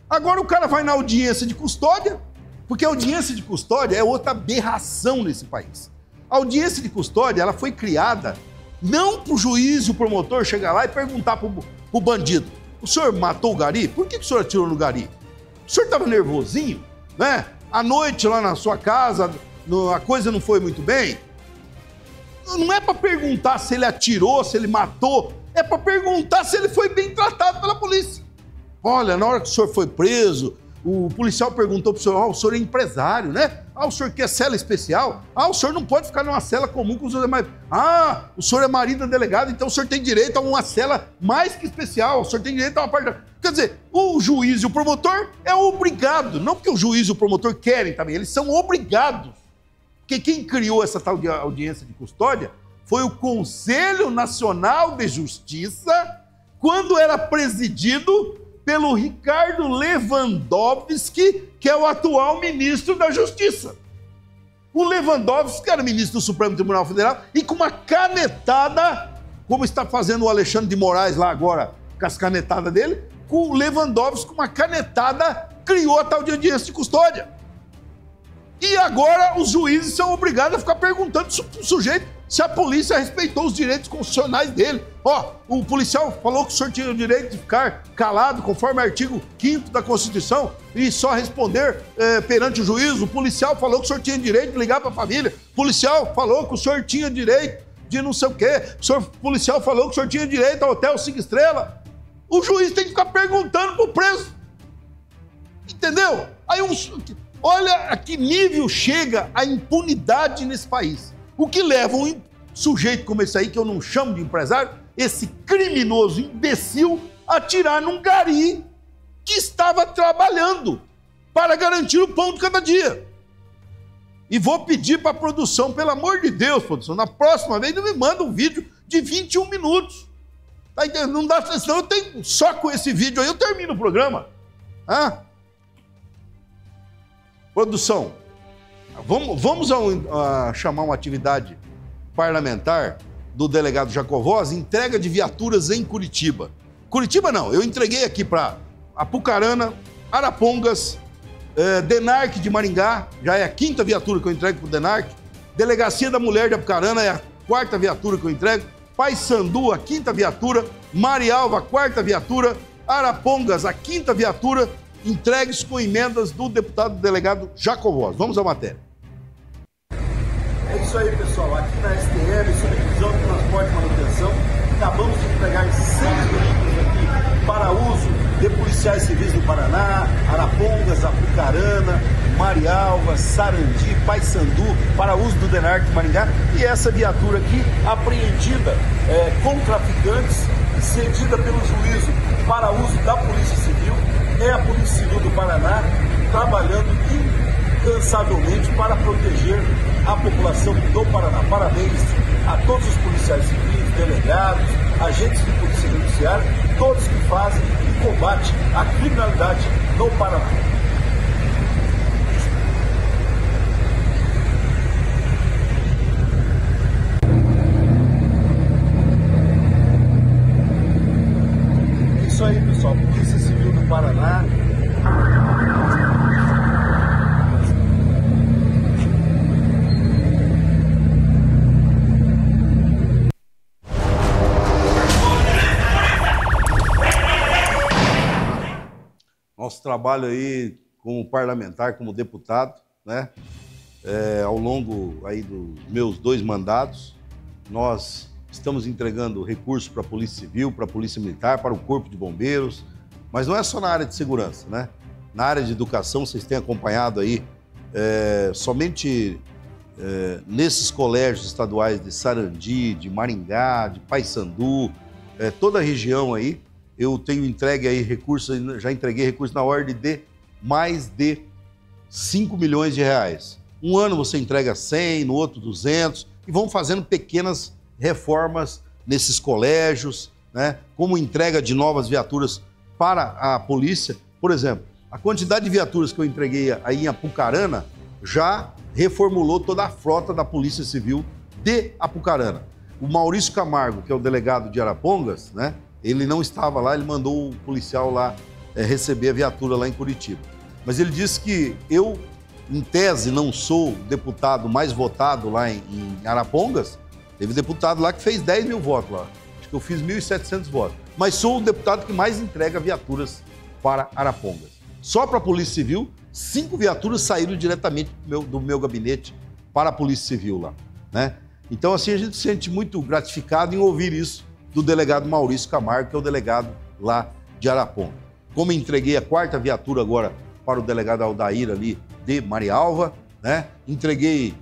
Agora o cara vai na audiência de custódia, porque a audiência de custódia é outra aberração nesse país. A audiência de custódia, ela foi criada não pro juiz e o promotor chegar lá e perguntar pro bandido, o senhor matou o Gari? Por que o senhor atirou no Gari? O senhor estava nervosinho, né? À noite lá na sua casa, a coisa não foi muito bem? Não é para perguntar se ele atirou, se ele matou, é para perguntar se ele foi bem tratado pela polícia. Olha, na hora que o senhor foi preso, o policial perguntou pro senhor, o senhor é empresário, né? O senhor quer cela especial? O senhor não pode ficar numa cela comum com os demais. O senhor é marido da delegada, então o senhor tem direito a uma cela mais que especial, o senhor tem direito a uma parte... Quer dizer, o juiz e o promotor é obrigado, não porque o juiz e o promotor querem também, eles são obrigados. Porque quem criou essa tal de audiência de custódia foi o Conselho Nacional de Justiça, quando era presidido pelo Ricardo Lewandowski, que é o atual ministro da Justiça. O Lewandowski, que era ministro do Supremo Tribunal Federal, e com uma canetada, como está fazendo o Alexandre de Moraes lá agora, com as canetadas dele, o Lewandowski, com uma canetada, criou a tal de audiência de custódia. E agora os juízes são obrigados a ficar perguntando pro sujeito se a polícia respeitou os direitos constitucionais dele. O policial falou que o senhor tinha o direito de ficar calado, conforme o artigo 5º da Constituição, e só responder perante o juiz. O policial falou que o senhor tinha direito de ligar para a família. O policial falou que o senhor tinha direito de não sei o quê. O policial falou que o senhor tinha direito ao hotel 5 estrelas. O juiz tem que ficar perguntando pro preso. Entendeu? Aí olha a que nível chega a impunidade nesse país. O que leva um sujeito como esse aí, que eu não chamo de empresário, esse criminoso imbecil, a atirar num gari que estava trabalhando para garantir o pão de cada dia. E vou pedir para a produção, pelo amor de Deus, produção, na próxima vez não me manda um vídeo de 21 minutos. Tá entendendo? Não dá, senão eu tenho, só com esse vídeo aí eu termino o programa. Produção, vamos chamar uma atividade parlamentar do delegado Jacovós, entrega de viaturas em Curitiba. Curitiba não, eu entreguei aqui para Apucarana, Arapongas, DENARC de Maringá, já é a 5ª viatura que eu entrego para o DENARC, Delegacia da Mulher de Apucarana é a 4ª viatura que eu entrego, Paysandu, a 5ª viatura, Marialva, a 4ª viatura, Arapongas, a 5ª viatura, entregues com emendas do deputado delegado Jacovós. Vamos à matéria. É isso aí, pessoal. Aqui na STM, sobre Divisão de Transporte e Manutenção, acabamos de entregar 6 veículos aqui para uso de policiais civis do Paraná, Arapongas, Apucarana, Marialva, Sarandi, Paysandu, para uso do DENARC de Maringá. E essa viatura aqui, apreendida com traficantes, cedida pelo juízo para uso da Polícia Civil, é a Polícia Civil do Paraná trabalhando incansavelmente para proteger a população do Paraná. Parabéns a todos os policiais civis, delegados, agentes de polícia judiciária, todos que fazem e combatem a criminalidade no Paraná. É isso aí, pessoal. Polícia Civil do Paraná. Nosso trabalho aí como parlamentar, como deputado, né? Ao longo aí dos meus 2 mandatos, nós estamos entregando recursos para a Polícia Civil, para a Polícia Militar, para o Corpo de Bombeiros, mas não é só na área de segurança, né? Na área de educação, vocês têm acompanhado aí, somente nesses colégios estaduais de Sarandi, de Maringá, de Paysandu, toda a região aí, eu tenho entregue aí recursos, já entreguei recursos na ordem de mais de 5 milhões de reais. Um ano você entrega 100, no outro 200, e vão fazendo pequenas reformas nesses colégios, né? Como entrega de novas viaturas para a polícia. Por exemplo, a quantidade de viaturas que eu entreguei aí em Apucarana já reformulou toda a frota da Polícia Civil de Apucarana. O Maurício Camargo, que é o delegado de Arapongas, né? Ele não estava lá, ele mandou o policial lá receber a viatura lá em Curitiba. Mas ele disse que eu, em tese, não sou o deputado mais votado lá em Arapongas. Teve deputado lá que fez 10 mil votos lá. Acho que eu fiz 1.700 votos. Mas sou o deputado que mais entrega viaturas para Arapongas. Só para a Polícia Civil, 5 viaturas saíram diretamente do meu gabinete para a Polícia Civil lá, né? Então, assim, a gente se sente muito gratificado em ouvir isso do delegado Maurício Camargo, que é o delegado lá de Arapongas. Como entreguei a 4ª viatura agora para o delegado Aldair ali de Marialva, né? Entreguei,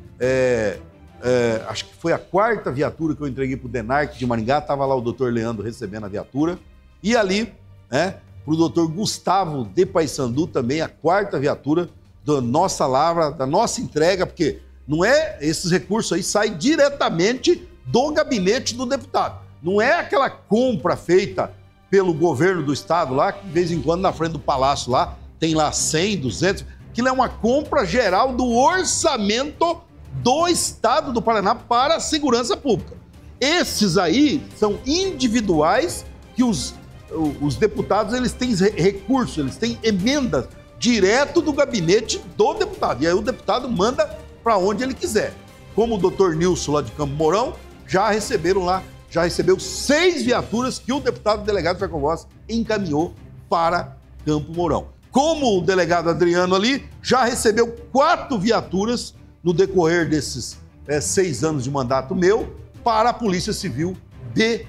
acho que foi a 4ª viatura que eu entreguei para o DENARC de Maringá, estava lá o doutor Leandro recebendo a viatura. E ali, né, para o doutor Gustavo de Paissandu também, a 4ª viatura da nossa lavra, da nossa entrega, porque não é, esses recursos aí saem diretamente do gabinete do deputado. Não é aquela compra feita pelo governo do estado lá, que de vez em quando na frente do palácio lá, tem lá 100, 200, aquilo é uma compra geral do orçamento do estado do Paraná para a segurança pública. Esses aí são individuais que os deputados, eles têm recursos, eles têm emendas direto do gabinete do deputado. E aí o deputado manda para onde ele quiser. Como o doutor Nilson lá de Campo Mourão, já recebeu 6 viaturas que o deputado delegado Jacovós encaminhou para Campo Mourão. Como o delegado Adriano ali, já recebeu 4 viaturas no decorrer desses 6 anos de mandato meu para a Polícia Civil de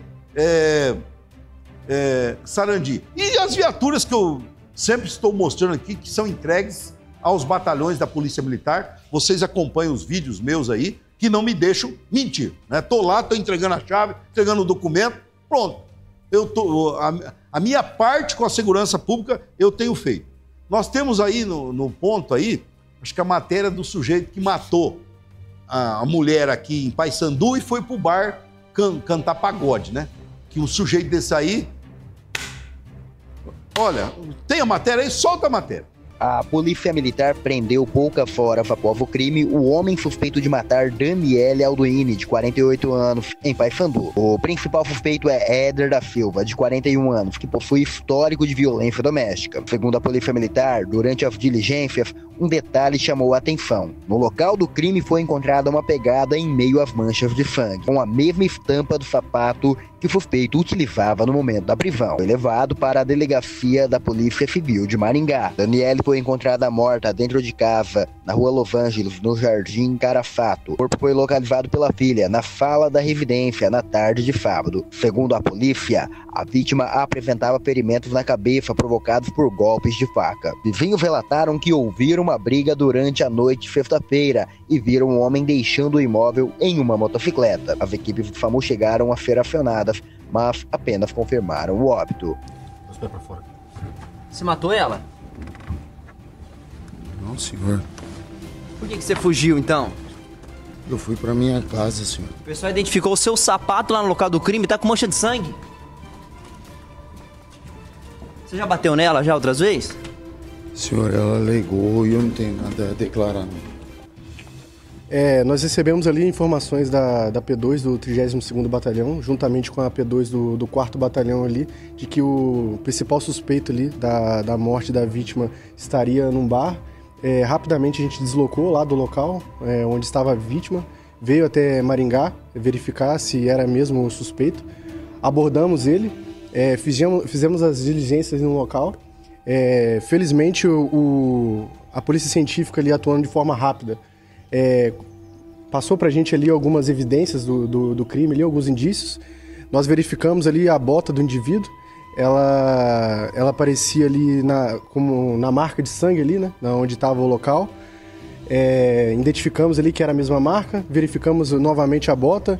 Sarandi. E as viaturas que eu sempre estou mostrando aqui, que são entregues aos batalhões da Polícia Militar. Vocês acompanham os vídeos meus aí, que não me deixam mentir, né? Tô lá, tô entregando a chave, entregando o documento, pronto. A minha parte com a segurança pública eu tenho feito. Nós temos aí no ponto aí, acho que a matéria do sujeito que matou a mulher aqui em Paissandu e foi pro bar cantar pagode, né? Que um sujeito desse aí... Olha, tem a matéria aí, solta a matéria. A polícia militar prendeu poucas horas após o crime o homem suspeito de matar Daniele Alduini, de 48 anos, em Paissandu. O principal suspeito é Éder da Silva, de 41 anos, que possui histórico de violência doméstica. Segundo a polícia militar, durante as diligências, um detalhe chamou a atenção. No local do crime foi encontrada uma pegada em meio às manchas de sangue, com a mesma estampa do sapato que o suspeito utilizava no momento da prisão. Foi levado para a delegacia da Polícia Civil de Maringá. Daniele foi encontrada morta dentro de casa, na rua Los Angeles, no Jardim Carafato. O corpo foi localizado pela filha na sala da residência na tarde de sábado. Segundo a polícia, a vítima apresentava ferimentos na cabeça provocados por golpes de faca. Vizinhos relataram que ouviram uma briga durante a noite de sexta-feira e viram um homem deixando o imóvel em uma motocicleta. As equipes do SAMU chegaram a ser acionadas, mas apenas confirmaram o óbito. Os pés pra fora. Você matou ela? Não, senhor. Por que você fugiu, então? Eu fui pra minha casa, senhor. O pessoal identificou o seu sapato lá no local do crime, tá com mancha de sangue. Você já bateu nela já outras vezes? Senhor, ela alegou e eu não tenho nada a declarar, não. Nós recebemos ali informações da P2 do 32º Batalhão, juntamente com a P2 do 4º Batalhão ali, de que o principal suspeito ali da morte da vítima estaria num bar. Rapidamente a gente deslocou lá do local onde estava a vítima, veio até Maringá verificar se era mesmo o suspeito, abordamos ele, fizemos as diligências no local. Felizmente a polícia científica ali atuando de forma rápida passou pra gente ali algumas evidências do crime, ali, alguns indícios. Nós verificamos ali a bota do indivíduo, ela aparecia ali como na marca de sangue ali, né, onde estava o local. Identificamos ali que era a mesma marca, verificamos novamente a bota,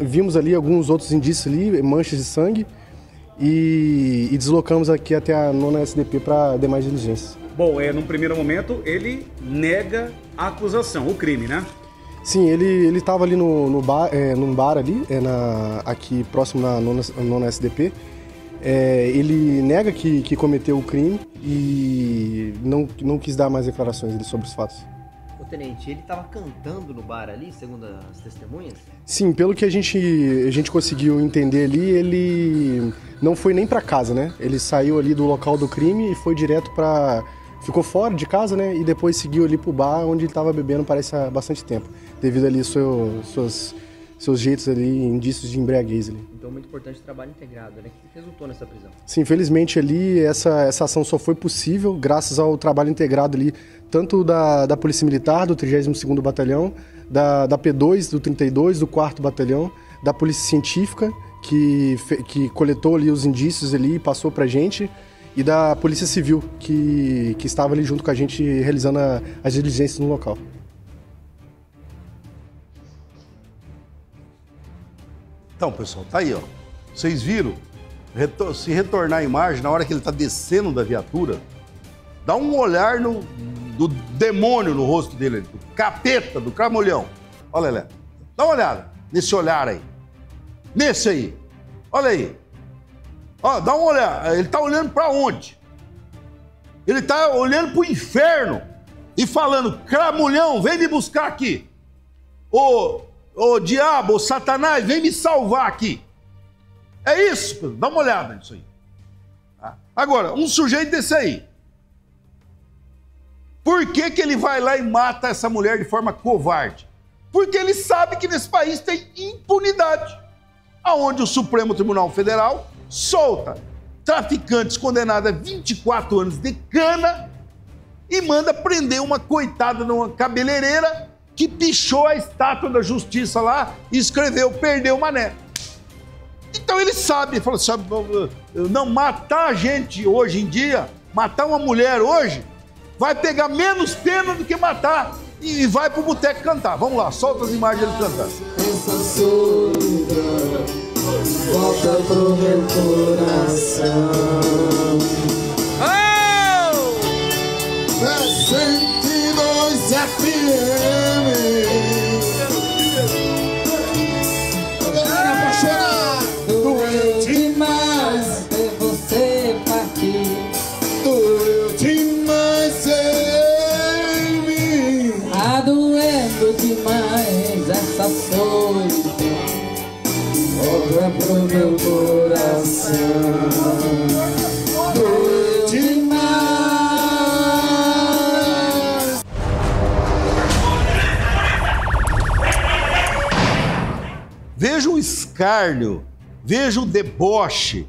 vimos ali alguns outros indícios ali, manchas de sangue, e deslocamos aqui até a 9ª SDP para demais diligências. Bom, num primeiro momento, ele nega a acusação, o crime, né? Sim, ele estava ali num bar ali, aqui próximo na 9ª SDP. Ele nega que cometeu o crime e não quis dar mais declarações sobre os fatos. Ô, tenente, ele estava cantando no bar ali, segundo as testemunhas? Sim, pelo que a gente conseguiu entender ali, ele não foi nem para casa, né? Ele saiu ali do local do crime e foi direto para... Ficou fora de casa, né? E depois seguiu ali pro bar, onde ele estava bebendo, parece, há bastante tempo. Devido ali seus jeitos ali, indícios de embriaguez ali. Então, muito importante o trabalho integrado, né? O que resultou nessa prisão? Sim, felizmente ali, essa ação só foi possível graças ao trabalho integrado ali, tanto da Polícia Militar, do 32º Batalhão, da P2, do 32, do 4º Batalhão, da Polícia Científica, que coletou ali os indícios ali e passou pra gente. e da Polícia Civil, que estava ali junto com a gente realizando as diligências no local. Então, pessoal, tá aí, ó. Vocês viram? Se retornar a imagem, na hora que ele tá descendo da viatura, dá um olhar do demônio no rosto dele, do capeta, do cramulhão. Olha, Lelé. Dá uma olhada nesse olhar aí. Nesse aí. Olha aí. Ó, dá uma olhada. Ele tá olhando pra onde? Ele tá olhando pro inferno e falando, cramulhão, vem me buscar aqui. Ô diabo, ô Satanás, vem me salvar aqui. É isso, dá uma olhada nisso aí. Tá? Agora, um sujeito desse aí, por que ele vai lá e mata essa mulher de forma covarde? Porque ele sabe que nesse país tem impunidade, aonde o Supremo Tribunal Federal solta traficantes condenados a 24 anos de cana e manda prender uma coitada de uma cabeleireira que pichou a estátua da justiça lá e escreveu, perdeu o mané. Então ele sabe, ele falou assim, não, matar a gente hoje em dia, matar uma mulher hoje, vai pegar menos pena do que matar e vai pro boteco cantar. Vamos lá, solta as imagens dele cantando. Essa solidão volta pro meu coração. É 102 FM. Doeu demais ver você partir. Doeu demais em mim. Tá doendo demais essa solidão. Volta pro meu coração. Doeu demais. Veja o escárnio, veja o deboche.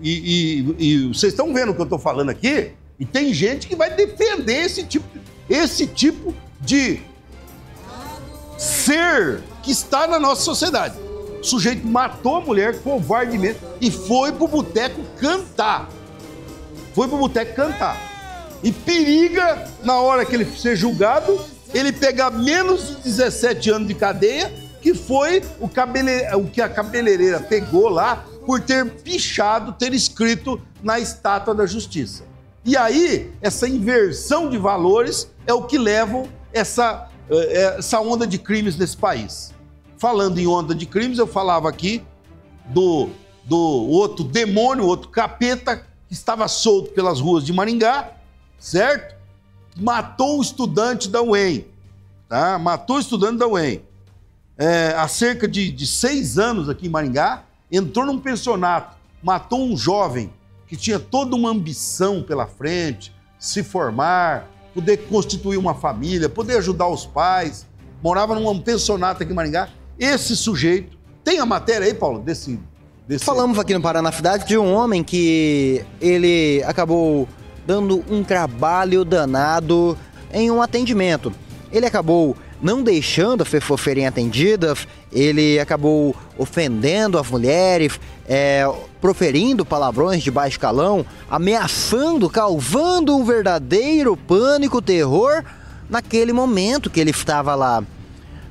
E vocês estão vendo o que eu estou falando aqui? E tem gente que vai defender esse tipo de ser que está na nossa sociedade. O sujeito matou a mulher covardemente e foi pro boteco cantar. Foi pro boteco cantar. E periga, na hora que ele ser julgado, ele pegar menos de 17 anos de cadeia, que foi o que a cabeleireira pegou lá por ter pichado, ter escrito na estátua da justiça. E aí, essa inversão de valores é o que levam essa onda de crimes nesse país. Falando em onda de crimes, eu falava aqui do outro demônio, outro capeta, que estava solto pelas ruas de Maringá, certo? Matou o estudante da UEM, tá? Matou o estudante da UEM. Há cerca de 6 anos aqui em Maringá, entrou num pensionato, matou um jovem que tinha toda uma ambição pela frente, se formar, poder constituir uma família, poder ajudar os pais, morava num pensionato aqui em Maringá. Esse sujeito, tem a matéria aí, Paulo, desse... Falamos aqui no Paraná Cidade de um homem que ele acabou dando um trabalho danado em um atendimento. Ele acabou não deixando a fofeirinha atendida, ele acabou ofendendo as mulheres, proferindo palavrões de baixo calão, ameaçando, causando um verdadeiro pânico, terror naquele momento que ele estava lá.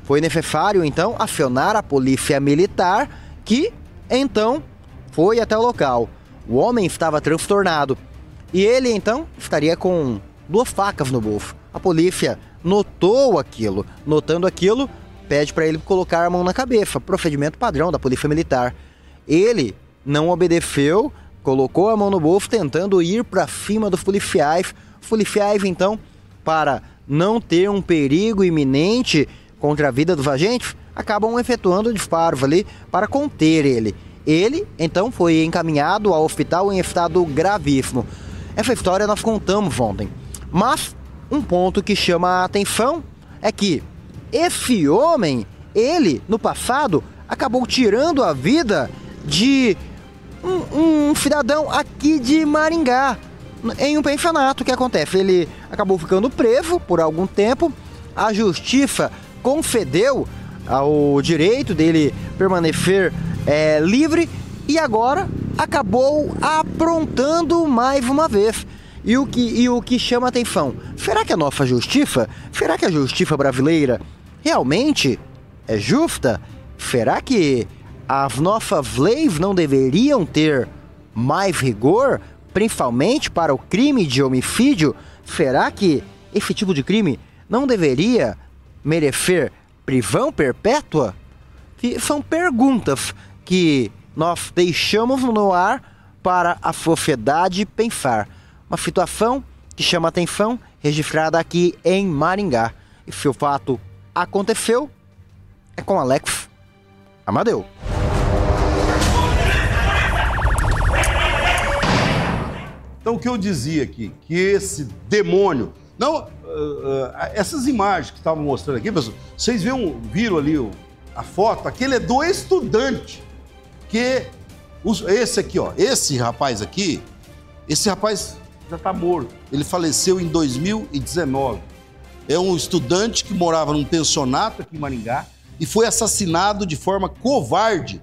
Foi necessário, então, acionar a polícia militar, que, então, foi até o local. O homem estava transtornado e ele, então, estaria com 2 facas no bolso. A polícia notou aquilo. Notando aquilo, pede para ele colocar a mão na cabeça. Procedimento padrão da polícia militar. Ele não obedeceu, colocou a mão no bolso, tentando ir para cima dos policiais. Os policiais, então, para não ter um perigo iminente contra a vida dos agentes, acabam efetuando disparos ali para conter ele. Ele, então, foi encaminhado ao hospital em estado gravíssimo. Essa história nós contamos ontem. Mas um ponto que chama a atenção é que esse homem, ele, no passado, acabou tirando a vida de um cidadão aqui de Maringá, em um pensionato. O que acontece? Ele acabou ficando preso por algum tempo, a justiça concedeu o direito dele permanecer livre e agora acabou aprontando mais uma vez. E o que chama atenção, será que a nossa justiça, será que a justiça brasileira realmente é justa? Será que as nossas leis não deveriam ter mais rigor, principalmente para o crime de homicídio? Será que esse tipo de crime não deveria merecer prisão perpétua? Que são perguntas que nós deixamos no ar para a sociedade pensar. Uma situação que chama atenção, registrada aqui em Maringá. E se o fato aconteceu, é com Alex Amadeu. Então, o que eu dizia aqui, que esse demônio... Não, essas imagens que estavam mostrando aqui, pessoal, vocês viram ali a foto? Aquele é do estudante. Esse aqui, ó, esse rapaz já está morto. Ele faleceu em 2019. É um estudante que morava num pensionato aqui em Maringá e foi assassinado de forma covarde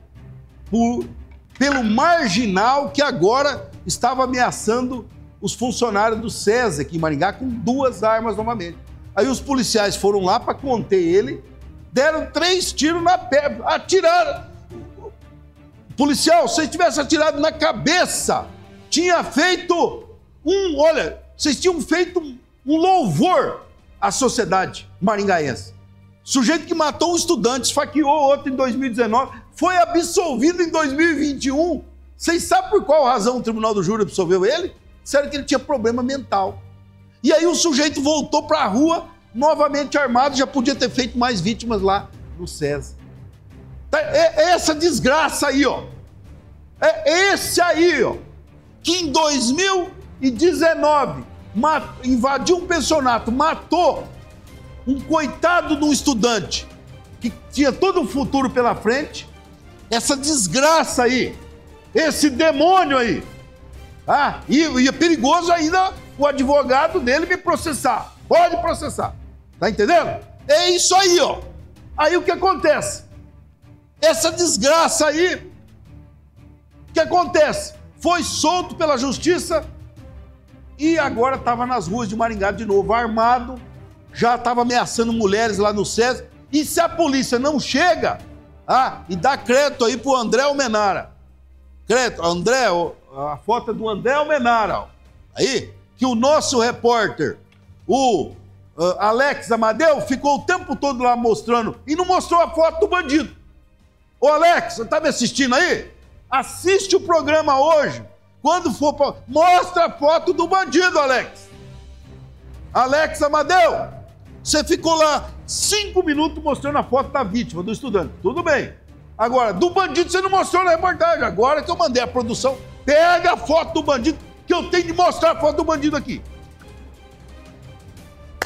pelo marginal que agora estava ameaçando os funcionários do SESI aqui em Maringá com 2 armas novamente. Aí os policiais foram lá para conter ele, deram 3 tiros na perna, atiraram. Policial, se tivesse atirado na cabeça, tinha feito vocês tinham feito um louvor à sociedade maringaense. Sujeito que matou um estudante, esfaqueou outro em 2019, foi absolvido em 2021. Vocês sabem por qual razão o Tribunal do Júri absolveu ele? Disseram que ele tinha problema mental. E aí o sujeito voltou para a rua, novamente armado, já podia ter feito mais vítimas lá no SESI. É essa desgraça aí, ó. É esse aí, ó, que em 2019 invadiu um pensionato, matou um coitado de um estudante que tinha todo um futuro pela frente. Essa desgraça aí, esse demônio aí. E é perigoso ainda o advogado dele me processar. Pode processar. Tá entendendo? É isso aí, ó. Aí o que acontece? Essa desgraça aí, o que acontece? Foi solto pela justiça e agora estava nas ruas de Maringá de novo, armado, já estava ameaçando mulheres lá no SESI. E se a polícia não chega, e dá crédito aí pro André Almenara. Crédito, André, a foto é do André Almenara, ó. Aí, que o nosso repórter, o Alex Amadeu, ficou o tempo todo lá mostrando e não mostrou a foto do bandido. Ô Alex, você tá me assistindo aí? Assiste o programa hoje. Quando for pra... Mostra a foto do bandido, Alex. Alex Amadeu, você ficou lá 5 minutos mostrando a foto da vítima, do estudante. Tudo bem. Agora, do bandido você não mostrou na reportagem. Agora que eu mandei a produção, pega a foto do bandido, que eu tenho de mostrar a foto do bandido aqui.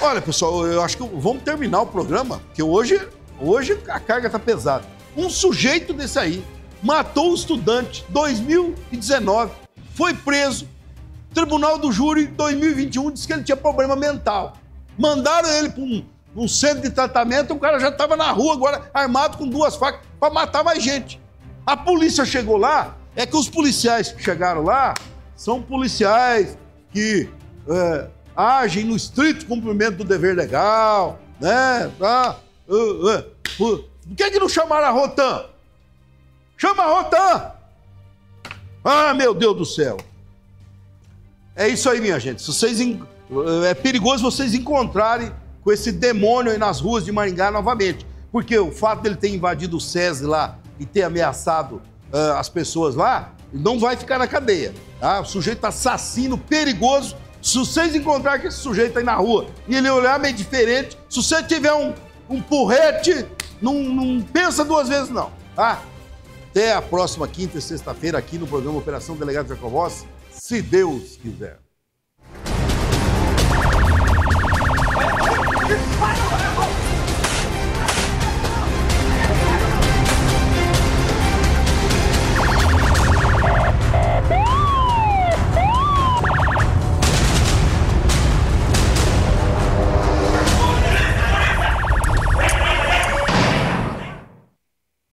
Olha, pessoal, eu acho que vamos terminar o programa, porque hoje a carga tá pesada. Um sujeito desse aí matou um estudante em 2019, foi preso. Tribunal do Júri, em 2021, disse que ele tinha problema mental. Mandaram ele para um centro de tratamento, o cara já estava na rua agora, armado com 2 facas, para matar mais gente. A polícia chegou lá, é que os policiais que chegaram lá são policiais que agem no estrito cumprimento do dever legal, né? Por que não chamaram a Rotan? Chama a Rotan! Meu Deus do céu! É isso aí, minha gente. É perigoso vocês encontrarem com esse demônio aí nas ruas de Maringá novamente. Porque o fato dele ter invadido o SESI lá e ter ameaçado as pessoas lá, não vai ficar na cadeia. Tá? O sujeito assassino, perigoso. Se vocês encontrarem com esse sujeito aí na rua e ele olhar meio diferente, se você tiver um porrete, não pensa 2 vezes não. Tá? Até a próxima quinta e sexta-feira aqui no programa Operação Delegado Jacovós, se Deus quiser.